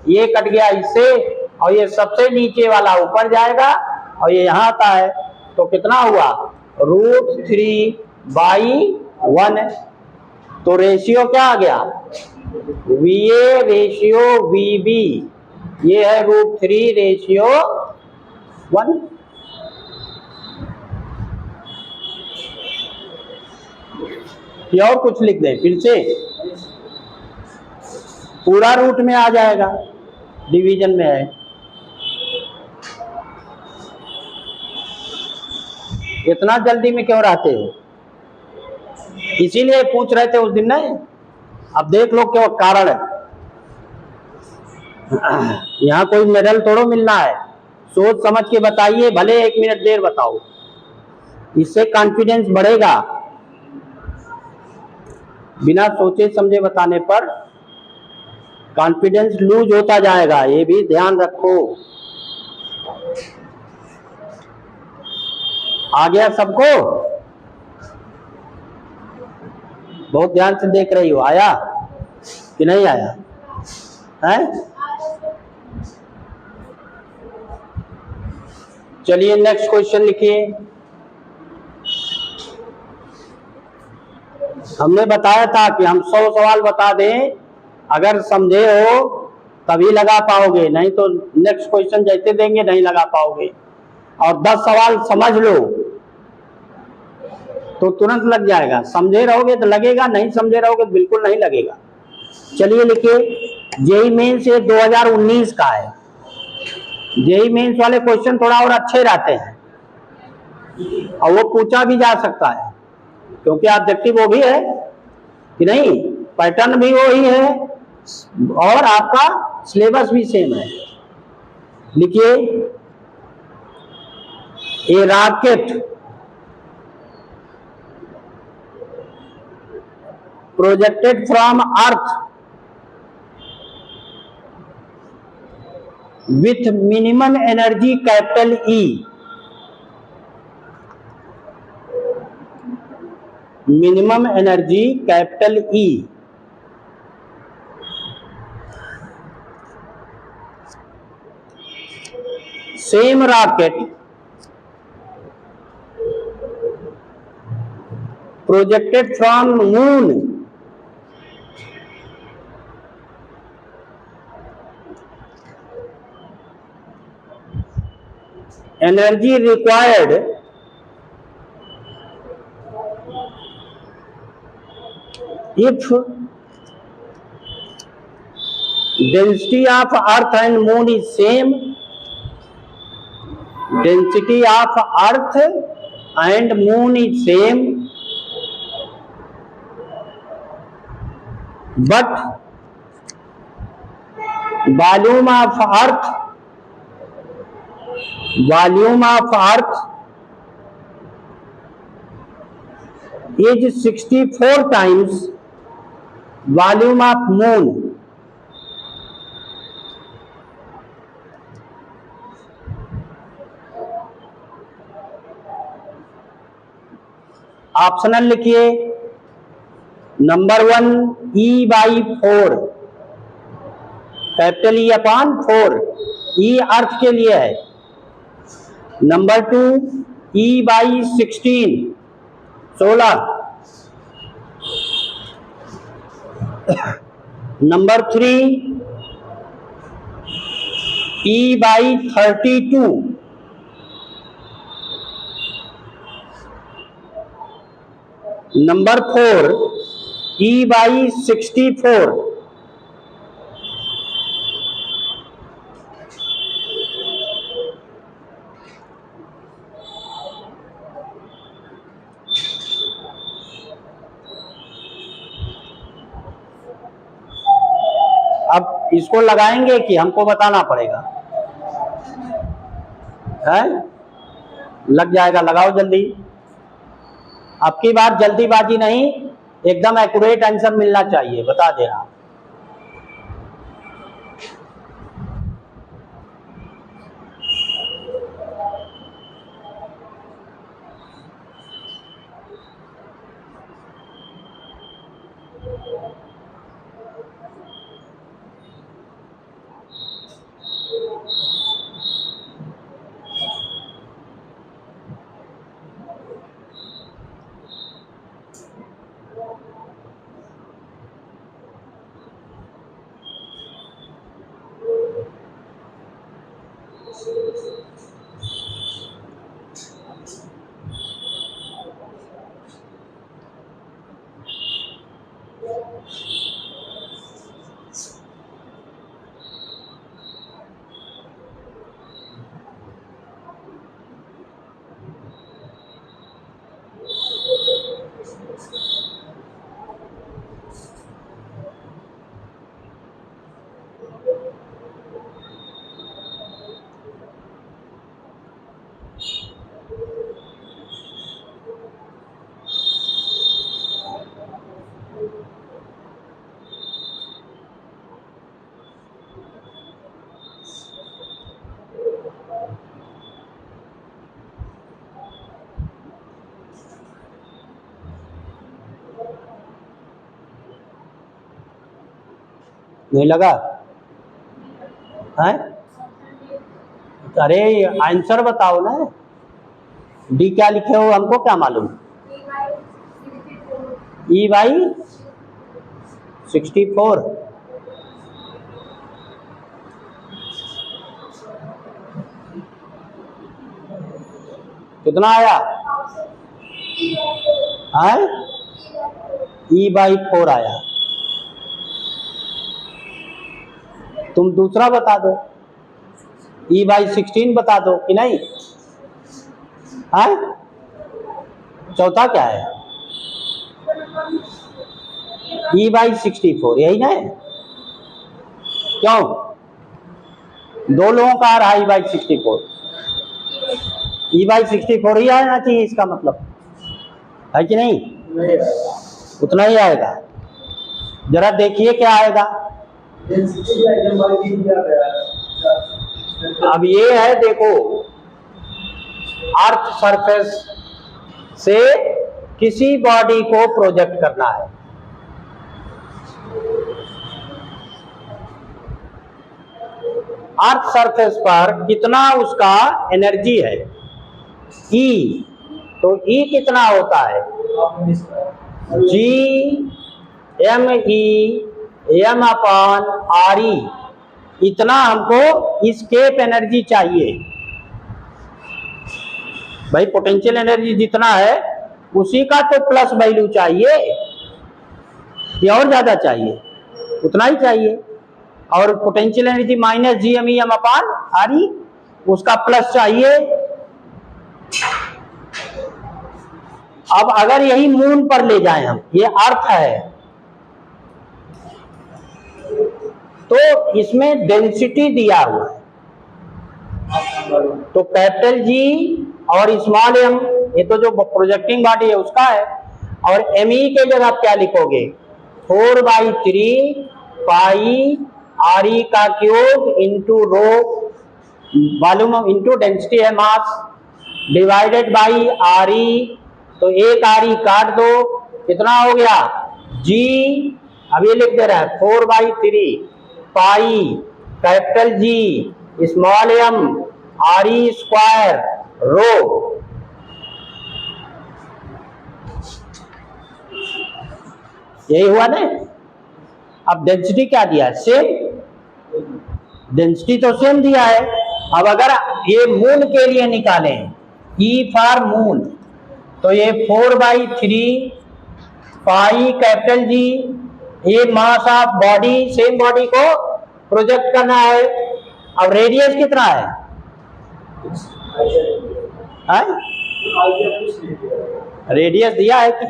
S1: ये कट गया इससे, और ये सबसे नीचे वाला ऊपर जाएगा और ये यहां आता है, तो कितना हुआ? √3/1। तो रेशियो क्या आ गया? VA रेशियो VB, ये है √3/1। या और कुछ लिख दें फिर से, पूरा रूट में आ जाएगा, डिवीजन में है। इतना जल्दी में क्यों रहते हो? इसीलिए पूछ रहे थे उस दिन नहीं। अब देख लो क्यों कारण है। यहाँ कोई मेडल थोड़ो मिलना है, सोच समझ के बताइए, भले 1 मिनट देर बताओ, इससे कॉन्फिडेंस बढ़ेगा। बिना सोचे समझे बताने पर कॉन्फिडेंस लूज होता जाएगा, ये भी ध्यान रखो। आ गया सबको? बहुत ध्यान से देख रही हो, आया कि नहीं आया है? चलिए नेक्स्ट क्वेश्चन लिखिए। हमने बताया था कि हम 100 सवाल बता दें, अगर समझे हो तभी लगा पाओगे, नहीं तो नेक्स्ट क्वेश्चन जैसे देंगे नहीं लगा पाओगे। और 10 सवाल समझ लो तो तुरंत लग जाएगा, समझे रहोगे तो लगेगा, नहीं समझे रहोगे तो बिल्कुल नहीं लगेगा। चलिए लिखिए, जेईई मेंस ये 2019 का है। जेईई मेंस वाले क्वेश्चन थोड़ा और अच्छे रहते हैं और वो पूछा भी जा सकता है, क्योंकि ऑब्जेक्टिव वो भी है कि नहीं, पैटर्न भी वही है और आपका सिलेबस भी सेम है। लिखिए, a rocket projected from earth with minimum energy capital E, minimum energy capital E, same rocket projected from moon energy required if density of earth and moon is same, density of earth and moon is same, but volume of earth is 64 times volume of moon, optional लिखिए। Number 1 E/4, capital E upon 4, E earth के लिए है। Number 2 E/16, 16। Number 3 E/32, number 4 E/64, अब इसको लगाएंगे कि हमको बताना पड़ेगा? है? लग जाएगा, लगाओ जल्दी। अब की बार जल्दीबाजी नहीं, एकदम एक्यूरेट आंसर मिलना चाहिए, बता दे रहा। नहीं लगा है? अरे आंसर बताओ ना। डी क्या लिखे हो, हमको क्या मालूम? E/64। कितना आया? है? E/4 आया। तुम दूसरा बता दो, E/16 बता दो कि नहीं? है? चौथा क्या है? E/64, यही ना है? क्यों? दो लोगों का आ रहा है E/64, E/64 ही आना चाहिए, इसका मतलब है कि नहीं? उतना ही आएगा। जरा देखिए क्या आएगा। अब ये है, देखो, अर्थ सरफेस से किसी बॉडी को प्रोजेक्ट करना है। अर्थ सरफेस पर कितना उसका एनर्जी है, E, तो E कितना होता है? G/m/RE, इतना हमको एस्केप एनर्जी चाहिए। भाई पोटेंशियल एनर्जी जितना है उसी का तो प्लस वैल्यू चाहिए, या और ज्यादा चाहिए? उतना ही चाहिए। और पोटेंशियल एनर्जी -Gm/RE, उसका प्लस चाहिए। अब अगर यही मून पर ले जाएं हम, ये अर्थ है, तो इसमें डेंसिटी दिया हुआ है, तो कैपिटल G और स्मॉल m, ये तो जो प्रोजेक्टिंग बॉडी है उसका है। और ME के जगह आप क्या लिखोगे? 4/3 पाई RE का cube into rho volume into density है मास डिवाइडेड बाई RE। तो एक RE काट दो, कितना हो गया G। अब ये लिख दे रहा है 4/3 pi capital G small m RE square rho. यही हुआ ना। अब डेंसिटी क्या दिया है, सेम डेंसिटी तो सेम दिया है। अब अगर ये मून के लिए निकालें E फॉर मून, तो ये 4/3 पाई कैपिटल G, ये mass of body, same body को प्रोजेक्ट करना है। अब रेडियस कितना है, रेडियस दिया है कि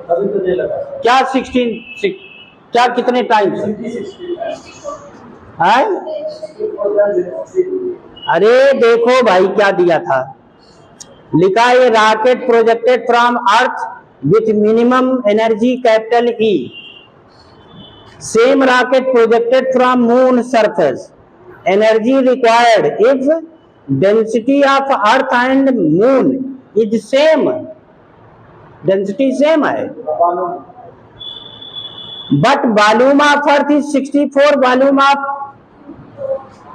S2: अभी तो नहीं लगा
S1: क्या 16 क्या कितने टाइम्स है? अरे देखो भाई क्या दिया था, लिखा है rocket projected from earth with minimum energy capital E, same rocket projected from moon surface, energy required if density of earth and moon is same, density same है but volume of earth is 64 volume of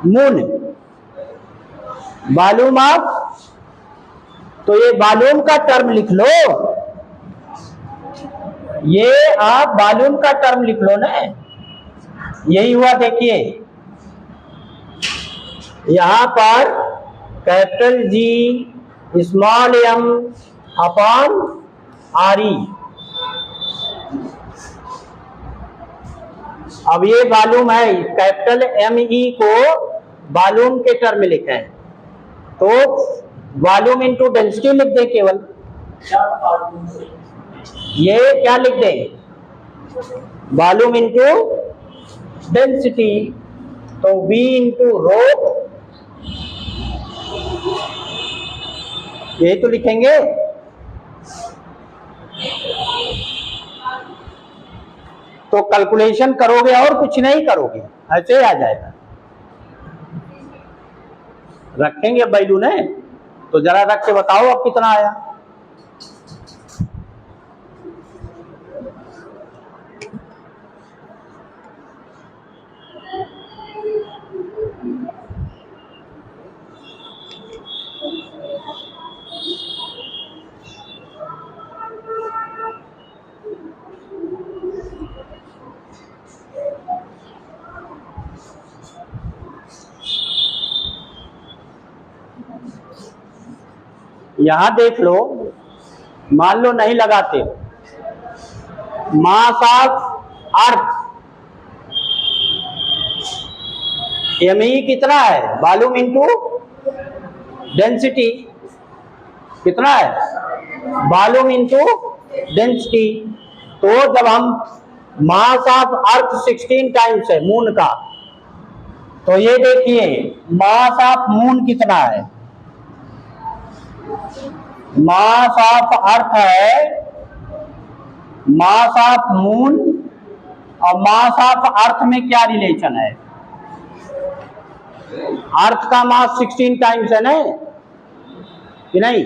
S1: moon, volume of, तो ये volume का term लिख लो, ये आप volume का term लिख लो ना। यही हुआ, देखिए यहां पर capital G small m upon RE। अब ये वॉल्यूम है, कैपिटल ME को वॉल्यूम के टर्म में लिखे हैं, तो वॉल्यूम इंटू डेंसिटी लिख दे केवल। ये क्या लिख दे, वॉल्यूम इंटू डेंसिटी, तो V इंटू रो, यही तो लिखेंगे। तो कैलकुलेशन करोगे और कुछ नहीं करोगे, ऐसे ही आ जाएगा। रखेंगे वैल्यू ने, तो जरा रख के बताओ अब कितना आया। यहां देख लो, मान लो नहीं लगाते, मास ऑफ अर्थ ME कितना है, वॉल्यूम इंटू डेंसिटी कितना है, वॉल्यूम इंटू डेंसिटी। तो जब हम मास ऑफ अर्थ 16 टाइम्स है मून का, तो ये देखिए मास ऑफ मून कितना है, मास ऑफ अर्थ है, मास ऑफ मून और मास ऑफ अर्थ में क्या रिलेशन है, अर्थ का मास 16 टाइम्स है ना कि नहीं,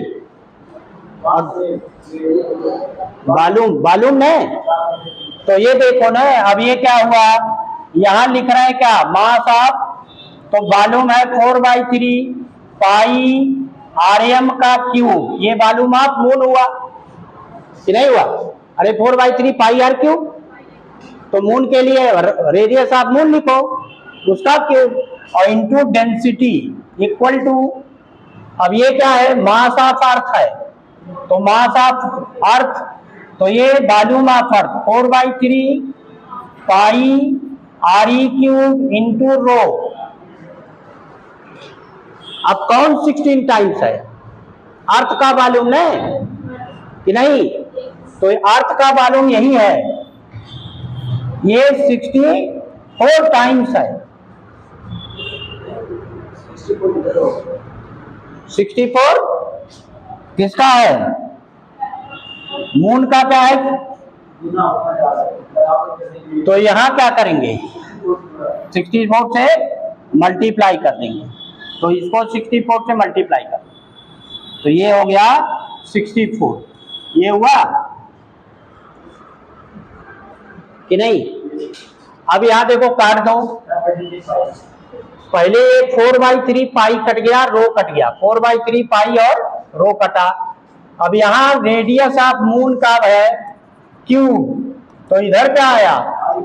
S1: वॉल्यूम वॉल्यूम में। तो ये देखो ना, अब ये क्या हुआ, यहां लिख रहा है क्या, मास ऑफ, तो वॉल्यूम है 4/3 पाई RM का क्यूब, ये वॉल्यूम ऑफ मून हुआ कि नहीं हुआ। अरे 4/3 पाई R क्यूब, तो मून के लिए रेडियस ऑफ मून लिखो उसका क्यूब, और इंटू डेंसिटी इक्वल टू, अब ये क्या है, मास ऑफ अर्थ है, तो मास ऑफ अर्थ, तो ये volume of earth 4/3 pi RE cube into rho. अब कौन 16 टाइम्स है, अर्थ का वॉल्यूम ने कि नहीं, तो अर्थ का वॉल्यूम यही है, ये 64 टाइम्स है, 64 किसका है, मून का क्या है
S2: गुना होता जा रहा है, बराबर करने के लिए
S1: तो यहाँ क्या करेंगे, 64 से मल्टीप्लाई कर देंगे। तो इसको 64 से मल्टीप्लाई कर देंगे, तो ये हो गया 64। ये हुआ कि नहीं? अब यहाँ देखो काट दो, पहले 4/3 पाई कट गया, रो कट गया, 4/3 पाई और रो कटा। अब यहाँ रेडियस ऑफ मून का है क्यूब, तो इधर क्या आया,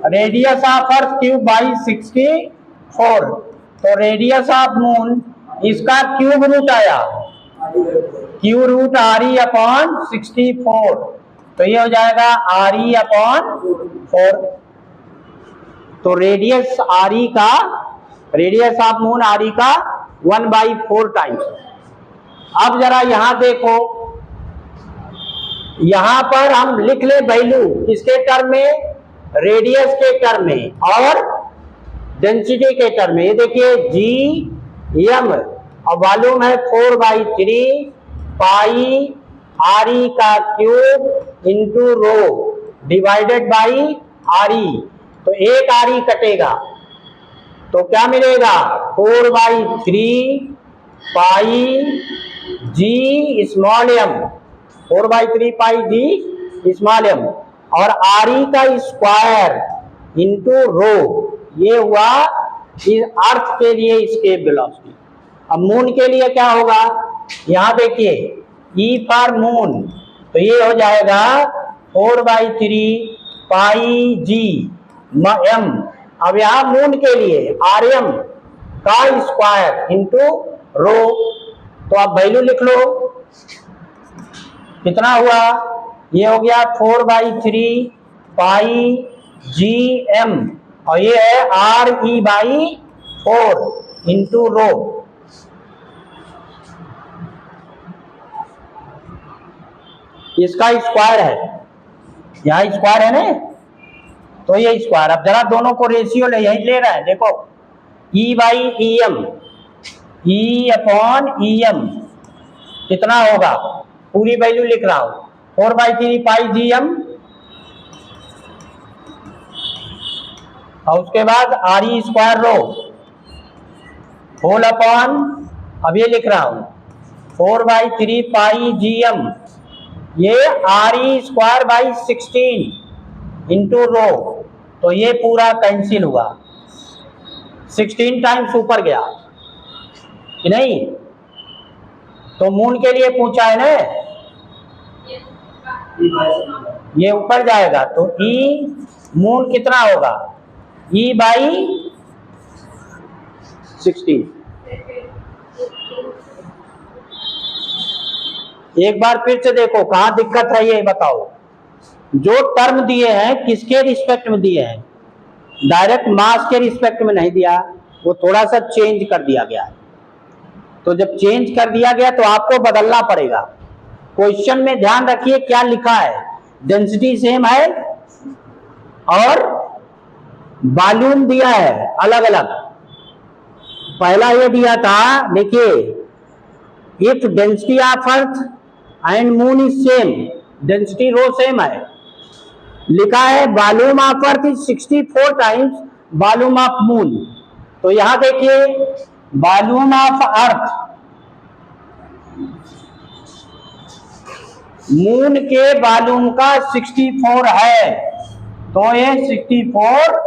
S1: radius of earth cube by 64। तो रेडियस ऑफ मून इसका क्यूब रूट आया, क्यूब रूट RE अपॉन 64। तो ये हो जाएगा RE अपॉन 4। तो रेडियस RE का, रेडियस ऑफ मून RE का 1/4 टाइम्स। अब जरा यहां देखो, यहां पर हम लिख ले वैल्यू किसके टर्म में, रेडियस के टर्म में और डेंसिटी के टर्म में। ये देखिए GM और वॉल्यूम है 4/3 पाई RE का cube into rho divided by RE। तो एक RE कटेगा तो क्या मिलेगा, 4/3 पाई G स्मॉल m, 4/3 पाई G स्मॉल m और RE का स्क्वायर इंटू रो। ये हुआ इस अर्थ के लिए इसके वेलोसिटी। अब मून के लिए क्या होगा, यहां देखिए E फॉर मून, तो ये हो जाएगा 4/3 पाई G m। अब यहां मून के लिए RM का स्क्वायर इंटू रो। तो आप वैल्यू लिख लो, कितना हुआ, ये हो गया 4/3 पाई GM और ये है RE/4 इंटू रो। इसका स्क्वायर है, यहाँ स्क्वायर है ना, तो ये स्क्वायर। अब जरा दोनों को रेशियो ले, यही ले रहा है, देखो E/EM, E अपॉन EM कितना होगा, पूरी वैल्यू लिख रहा हूं, 4/3 पाई GM और उसके बाद RE स्क्वायर रो होल अपॉन, अब ये लिख रहा हूं 4/3 पाई GM, ये RE square by 16 into rho. तो ये पूरा कैंसिल हुआ, 16 टाइम्स ऊपर गया कि नहीं। तो मून के लिए पूछा है ना, ये ऊपर जाएगा तो E मून कितना होगा, E/16। एक बार फिर से देखो कहां दिक्कत है, ये बताओ। जो टर्म दिए हैं किसके रिस्पेक्ट में दिए हैं, डायरेक्ट मास के रिस्पेक्ट में नहीं दिया, वो थोड़ा सा चेंज कर दिया गया है। तो जब चेंज कर दिया गया तो आपको बदलना पड़ेगा। क्वेश्चन में ध्यान रखिए क्या लिखा है, डेंसिटी सेम है और वॉल्यूम दिया है अलग अलग। पहला ये दिया था, देखिए, if density of earth and moon is same, density rho same है, लिखा है volume of earth is 64 times volume of moon. तो यहां देखिए वॉल्यूम ऑफ अर्थ मून के वॉल्यूम का 64 है, तो ये 64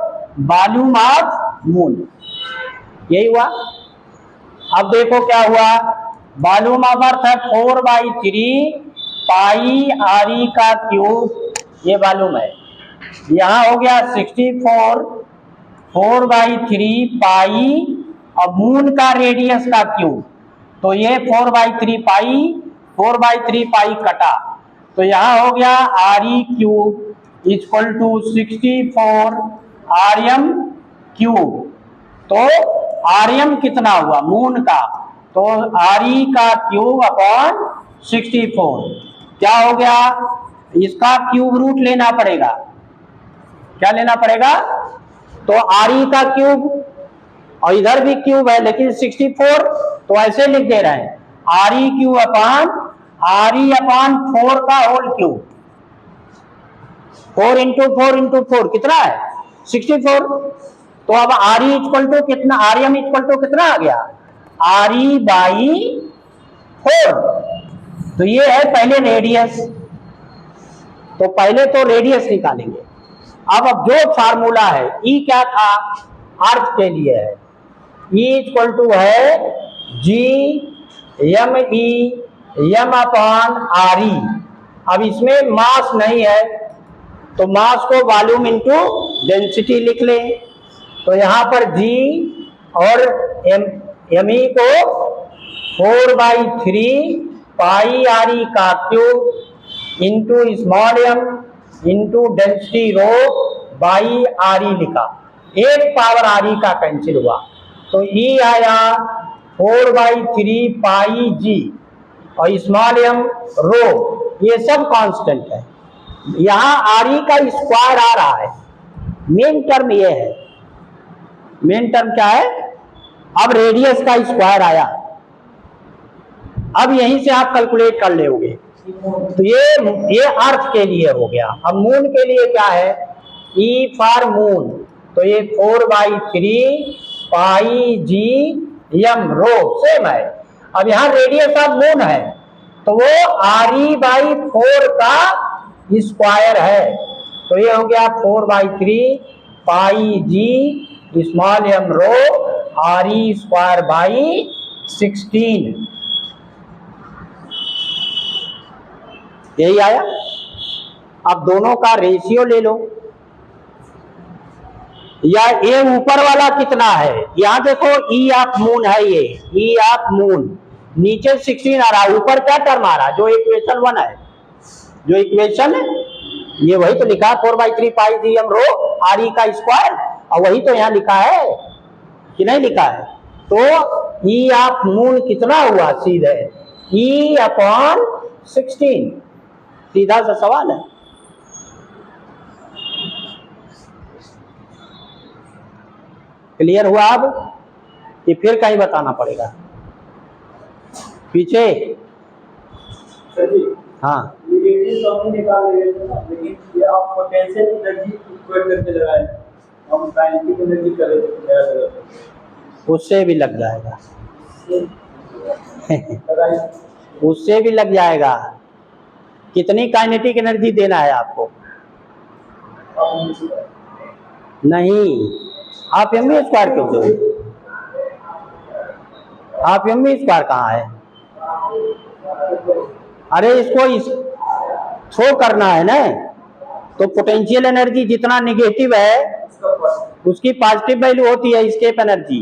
S1: वॉल्यूम ऑफ मून, यही हुआ। अब देखो क्या हुआ, वॉल्यूम ऑफ अर्थ है 4/3 पाई RE का क्यूब, ये वॉल्यूम है। यहां हो गया 64 4/3 पाई और मून का रेडियस का क्यूब, तो ये 4/3 पाई, 4/3 पाई कटा, तो यहां हो गया RE cube equal to 64 RM cube. तो RM कितना हुआ मून का, तो RE का क्यूब अपॉन 64। क्या हो गया, इसका क्यूब रूट लेना पड़ेगा, क्या लेना पड़ेगा, तो RE का क्यूब, और इधर भी क्यूब है लेकिन 64, तो ऐसे लिख दे रहे हैं RE cube upon RE upon 4 का होल क्यूब। 4 इंटू फोर कितना है 64। तो अब आर ई इक्वल टू कितना, आर एम इक्वल टू कितना आ गया आर ई बाई 4। तो ये है पहले रेडियस, तो पहले तो रेडियस निकालेंगे। अब जो फार्मूला है ई क्या था अर्थ के लिए है, ई इक्वल टू है G M E M upon R E. अब इसमें मास नहीं है तो मास को वॉल्यूम इंटू डेंसिटी लिख लें। तो यहां पर जी और एम ई को 4/3 पाई आर ई का cube into small M into density rho by R E लिखा। एक पावर आर ई का कैंसिल हुआ तो ई आया 4/3 पाई जी और स्मॉल एम रो, ये सब कांस्टेंट है। यहां आर ई का स्क्वायर आ रहा है, मेन टर्म ये है। मेन टर्म क्या है, अब रेडियस का स्क्वायर आया, अब यहीं से आप कैलकुलेट कर लेंगे। तो ये अर्थ के लिए हो गया। अब मून के लिए क्या है, ई फॉर मून, तो ये 4/3 पाई जी एम रो सेम है। अब यहाँ रेडियस ऑफ मून है तो वो आर ई बाई 4 का स्क्वायर है, तो ये हो गया 4/3 pi G small M rho R E square by 16। यही आया। अब दोनों का रेशियो ले लो, या ये ऊपर वाला कितना है, यहां देखो ई ऑफ मून है, ये ई ऑफ मून नीचे 16 आ रहा है, ऊपर क्या टर्म आ रहा है जो इक्वेशन 1 है, जो इक्वेशन ये वही तो लिखा है 4/3 pi G M rho R E का स्क्वायर, और वही तो यहाँ लिखा है कि नहीं लिखा है। तो ई ऑफ मून कितना हुआ सीधे ई अपॉन 16, सीधा सा सवाल है। क्लियर हुआ? अब ये फिर कहीं बताना पड़ेगा पीछे। हाँ
S2: निकाल रहे थे ना, लेकिन ये आप पोटेंशियल एनर्जी इक्वेट करके लगाए, हम काइनेटिक एनर्जी कर रहे थे,
S1: उससे भी लग जाएगा उससे भी लग जाएगा। कितनी काइनेटिक एनर्जी देना है आपको? नहीं, आप एम ई स्क्वायर क्यों दोगे? आप एम ई स्क्वायर कहाँ है? अरे इसको थ्रो करना है ना, तो पोटेंशियल एनर्जी जितना निगेटिव है उसकी पॉजिटिव वैल्यू होती है एस्केप एनर्जी।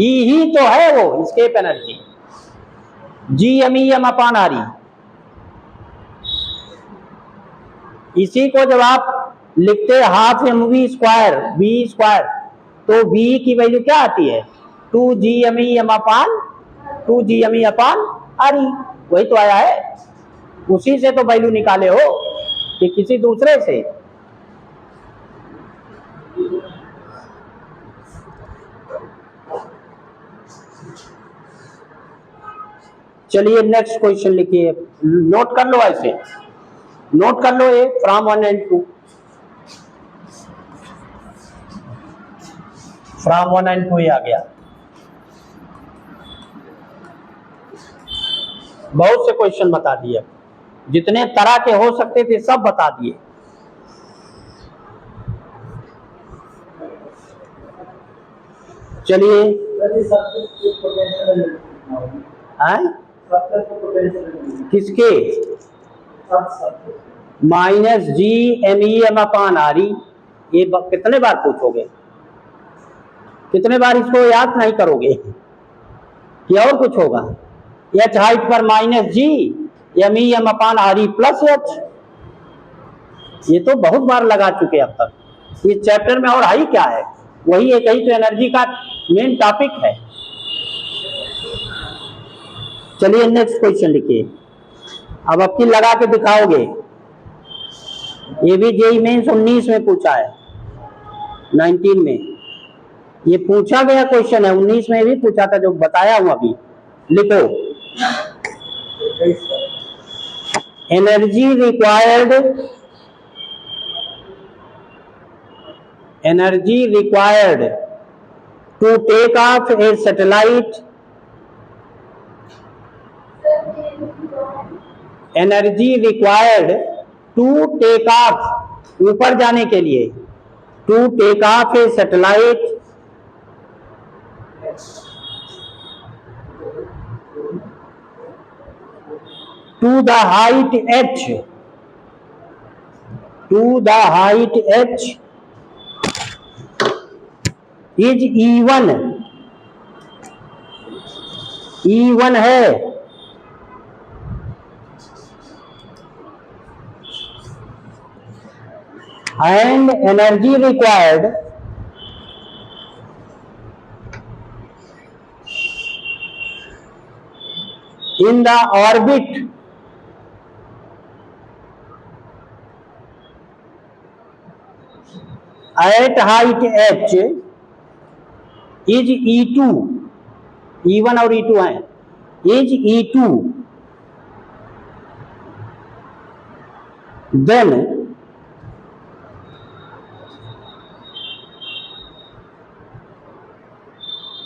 S1: ई ही तो है वो escape energy, G M E M upon R E. इसी को जब आप लिखते हैं half M V square B square, तो वी की वैल्यू क्या आती है 2 GME अपॉन आर ई, वही तो आया है। उसी से तो वैल्यू निकाले हो कि किसी दूसरे से। चलिए नेक्स्ट क्वेश्चन लिखिए, नोट कर लो, ऐसे नोट कर लो, ये फ्रॉम 1 and 2, फ्रॉम 1 and 2 ही आ गया। बहुत से क्वेश्चन बता दिए, जितने तरह के हो सकते थे सब बता दिए। चलिए किसके -GMEM अपॉन आर ई, ये कितने बार पूछोगे? कितने बार इसको याद नहीं करोगे कि और कुछ होगा? एच हाइट पर -GMEM upon R E plus H, ये तो बहुत बार लगा चुके अब तक इस चैप्टर में। और हाई क्या है, वही एक ही तो एनर्जी का मेन टॉपिक है। चलिए नेक्स्ट क्वेश्चन लिखिए, अब आपकी लगा के दिखाओगे। ये भी जेई मेंस 19 में पूछा है, 19 में ये पूछा गया क्वेश्चन है, 19 में भी पूछा था जो बताया हूं अभी। लिखो energy required to take off a satellite, energy required to take off, ऊपर जाने के लिए, to take off a satellite to the height h, to the height h is E1, E1 है, and energy required in the orbit at height h is E2, E1 और E2 है, is E2, then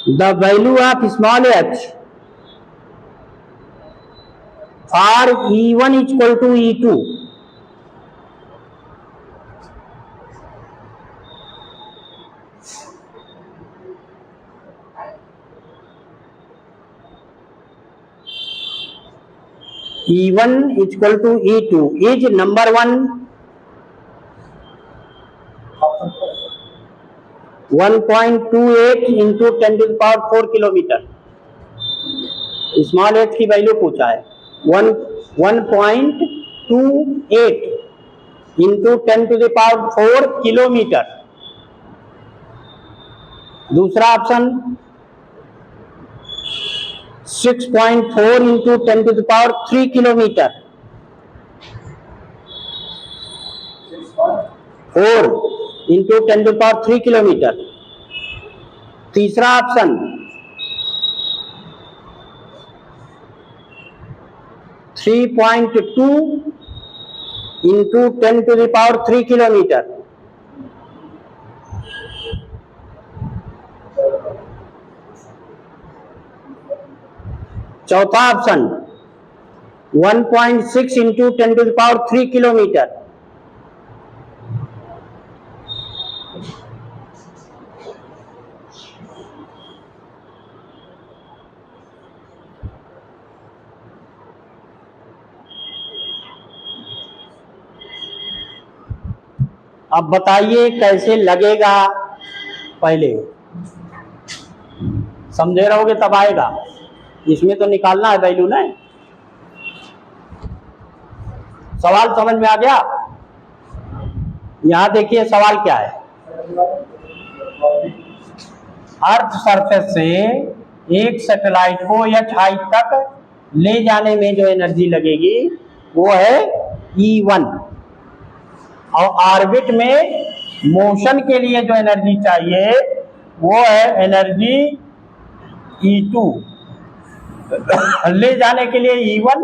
S1: the value of small h for E1 equal to E2, E1 equal to E2 is number 1 1.28 into 10 to the power 4 kilometre, small H की value पूछा है 1.28 into 10 to the power 4 kilometre. दूसरा option 6.4 into 10 to the power 3 kilometre, 4 into 10 to the power 3 kilometre. तीसरा option 3.2 into 10 to the power 3 kilometre. चौथा option 1.6 into 10 to the power 3 kilometre. अब बताइए कैसे लगेगा, पहले समझे रहोगे तब आएगा, इसमें तो निकालना है वैल्यू ना। सवाल समझ में आ गया? यहां देखिए सवाल क्या है, अर्थ सरफेस से एक सैटेलाइट को एच हाइट तक ले जाने में जो एनर्जी लगेगी वो है E1, और ऑर्बिट में मोशन के लिए जो एनर्जी चाहिए वो है एनर्जी E2। ले जाने के लिए E1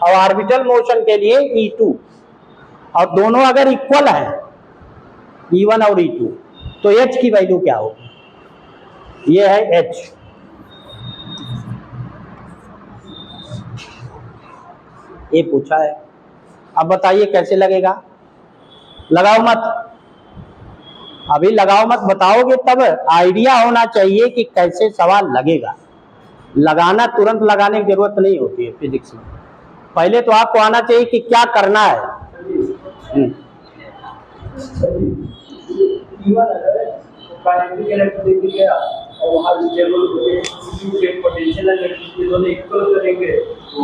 S1: और ऑर्बिटल मोशन के लिए E2, और दोनों अगर इक्वल है E1 और E2 तो H की वैल्यू क्या होगी? ये है H। ये पूछा है, अब बताइए कैसे लगेगा। लगाओ मत, अभी लगाओ मत, बताओगे तब आइडिया होना चाहिए कि कैसे सवाल लगेगा। लगाना तुरंत लगाने की जरूरत नहीं होती है फिजिक्स में, पहले तो आपको आना चाहिए कि क्या करना है।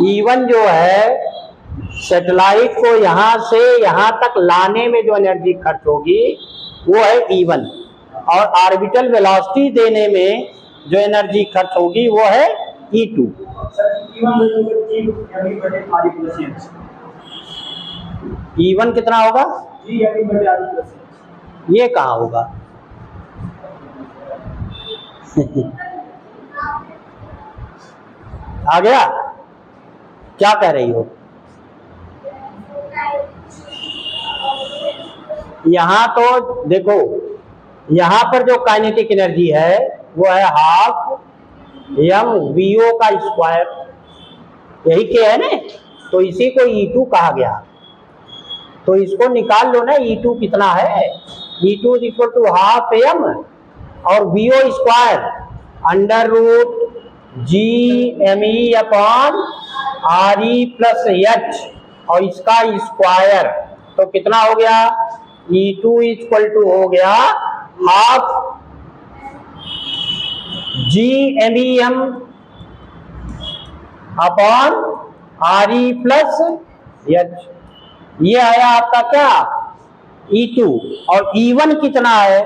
S1: E1 जो है सैटेलाइट को यहां से यहां तक लाने में जो एनर्जी खर्च होगी वो है E1, और ऑर्बिटल वेलोसिटी देने में जो एनर्जी खर्च होगी वो है E2। E1 कितना होगा? ये कहाँ होगा? आ गया? क्या कह रही हो? यहाँ तो देखो, यहाँ पर जो काइनेटिक एनर्जी है वो है हाफ एम वी ओ का स्क्वायर, यही के है ना, तो इसी को E2 कहा गया। तो इसको निकाल लो ना, E2 कितना है, E2 is equal to half M और V O square under root G M E upon R E plus H और इसका स्क्वायर, तो कितना हो गया, E2 इक्वल टू हो गया half G M E M upon R E plus H, ये आया आपका क्या E2। और E1 कितना है,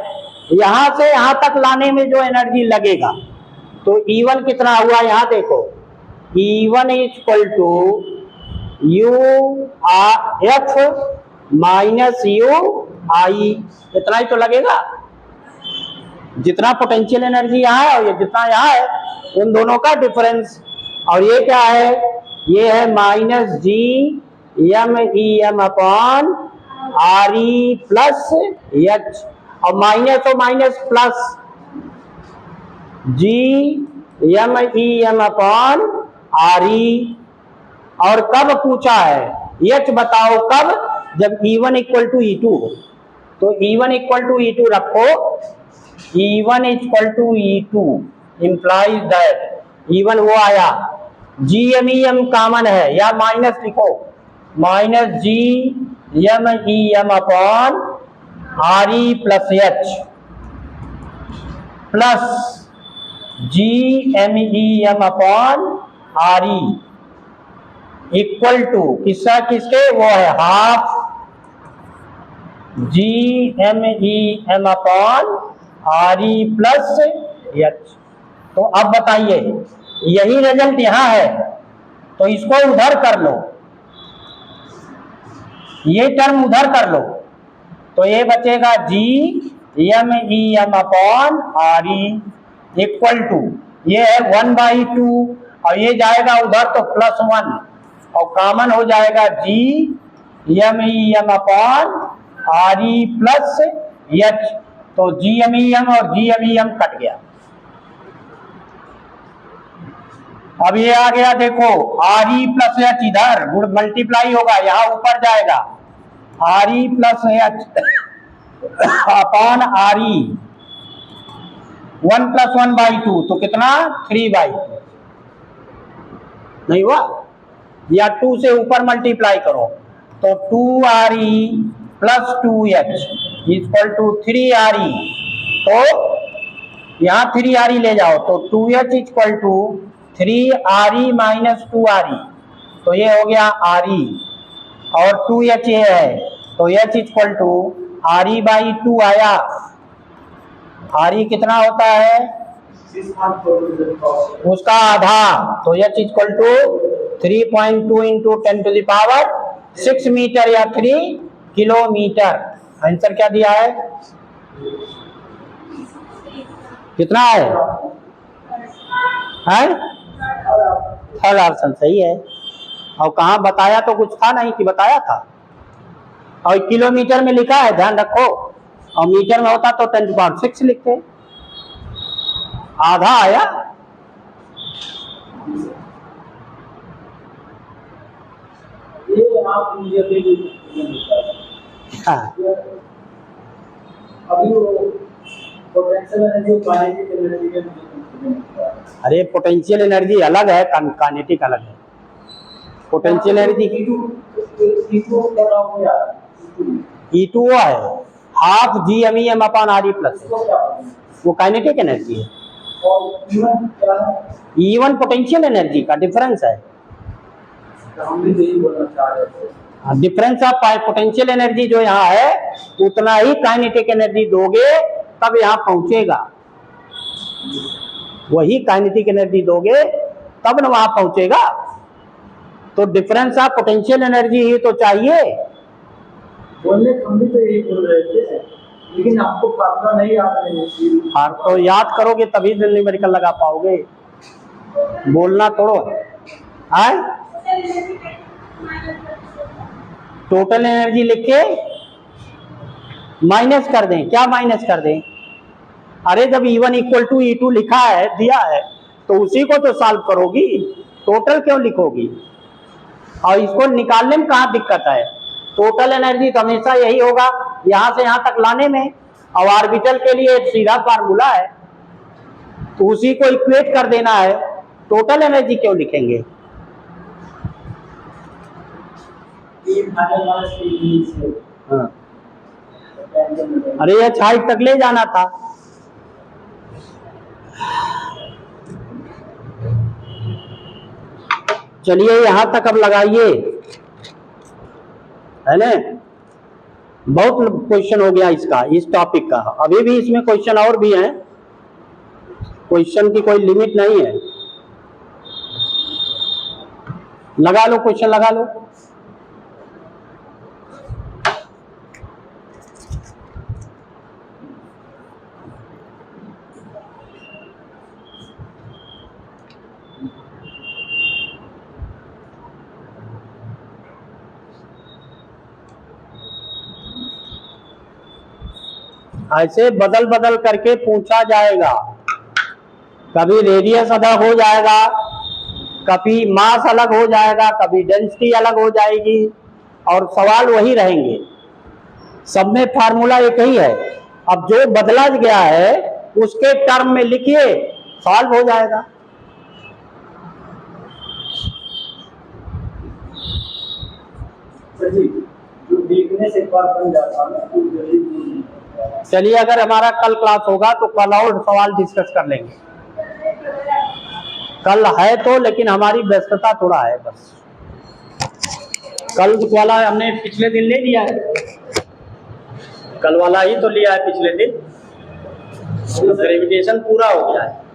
S1: यहां से यहां तक लाने में जो एनर्जी लगेगा, तो E1 कितना हुआ, यहां देखो, E1 equal to U F minus U I, इतना ही तो लगेगा, जितना पोटेंशियल एनर्जी यहाँ है और ये जितना यहाँ है उन दोनों का डिफरेंस। और ये क्या है, ये है minus G M E M upon R E plus H, और माइनस और minus plus G M E M upon R E. और कब पूछा है, एच बताओ कब, जब E1 इक्वल टू E2 हो, तो E1 इक्वल टू E2 रखो, E1 equal to E2 implies that E1 वो आया, G M E M common है या माइनस लिखो, minus G M E M upon R E plus H plus G M E M upon R E equal to किसका किसके, वो है half G M E M upon R E plus H. तो अब बताइए, यही result यहां है, तो इसको उधर कर लो, ये टर्म उधर कर लो, तो ये बचेगा G M E M upon R E equal to, ये है 1/2 और ये जाएगा उधर तो +1 और कॉमन हो जाएगा G M E M upon R E plus H, तो जी एम ई एम और G M E M cut गया। अब ये आ गया देखो, आर ई प्लस एच इधर गुड मल्टीप्लाई होगा, यहां ऊपर जाएगा R E plus H upon R E 1 + 1/2, तो कितना 3/2 नहीं हुआ, या 2 से ऊपर मल्टीप्लाई करो, तो 2RE plus 2H equal to 3RE, तो यहां 3RE ले जाओ, तो 2H equal to 3RE minus 2RE, तो ये हो गया RE और 2H ये है, तो H इक्वल टू RE/2 आया। RE कितना होता है, उसका आधा, तो H equal to 3.2 into 10⁻⁶ metre या 3 किलोमीटर। आंसर क्या दिया है, कितना है, थर्ड ऑप्शन सही है। और कहाँ बताया, तो कुछ था नहीं कि बताया था, और किलोमीटर में लिखा है, ध्यान रखो, और मीटर में होता तो 10⁻⁶ लिखते, आधा आया।
S2: आप मुझे
S1: हाँ।
S2: अभी वो पोटेंशियल एनर्जी काइनेटिक एनर्जी के,
S1: अरे पोटेंशियल एनर्जी अलग है, काइनेटिक अलग है। पोटेंशियल एनर्जी E2 वो है half GMEM upon RE plus, वो काइनेटिक एनर्जी है। E1 पोटेंशियल एनर्जी का डिफरेंस है,
S2: हम भी यही बोलना चाह रहे थे।
S1: डिफरेंस ऑफ पोटेंशियल एनर्जी जो यहाँ है उतना ही काइनेटिक एनर्जी दोगे तब यहाँ पहुंचेगा, वही काइनेटिक एनर्जी दोगे तब ना वहां पहुंचेगा। तो डिफरेंस ऑफ पोटेंशियल एनर्जी ही तो चाहिए।
S2: बोलने हम भी तो यही बोल रहे थे, लेकिन आपको फार्मूला नहीं याद है।
S1: हाँ, तो याद करोगे तभी न्यूमेरिकल लगा पाओगे, बोलना थोड़ो है। टोटल एनर्जी लिख के माइनस कर दें, क्या माइनस कर दें? अरे जब E1 इक्वल टू E2 लिखा है, दिया है, तो उसी को तो सॉल्व करोगी, टोटल क्यों लिखोगी? और इसको निकालने में कहाँ दिक्कत है? टोटल एनर्जी तो हमेशा यही होगा यहां से यहां तक लाने में, और ऑर्बिटल के लिए सीधा फार्मूला है, तो उसी को इक्वेट कर देना है, टोटल एनर्जी क्यों लिखेंगे? हाँ। अरे ये 60 तक ले जाना था। चलिए यहां तक अब लगाइए, है ना? बहुत क्वेश्चन हो गया इसका, इस टॉपिक का। अभी भी इसमें क्वेश्चन और भी हैं, क्वेश्चन की कोई लिमिट नहीं है। लगा लो क्वेश्चन, लगा लो। ऐसे बदल बदल करके पूछा जाएगा, कभी रेडियस अलग हो जाएगा, कभी मास अलग हो जाएगा, कभी डेंसिटी अलग हो जाएगी, और सवाल वही रहेंगे। सब में फार्मूला एक ही है। अब जो बदला गया है उसके टर्म में लिखिए, सॉल्व हो जाएगा। चलिए अगर हमारा कल क्लास होगा तो कल और सवाल डिस्कस कर लेंगे। कल है तो, लेकिन हमारी व्यस्तता थोड़ा है बस। कल वाला हमने पिछले दिन ले लिया है, कल वाला ही तो लिया है पिछले दिन, ग्रेविटेशन पूरा हो गया है।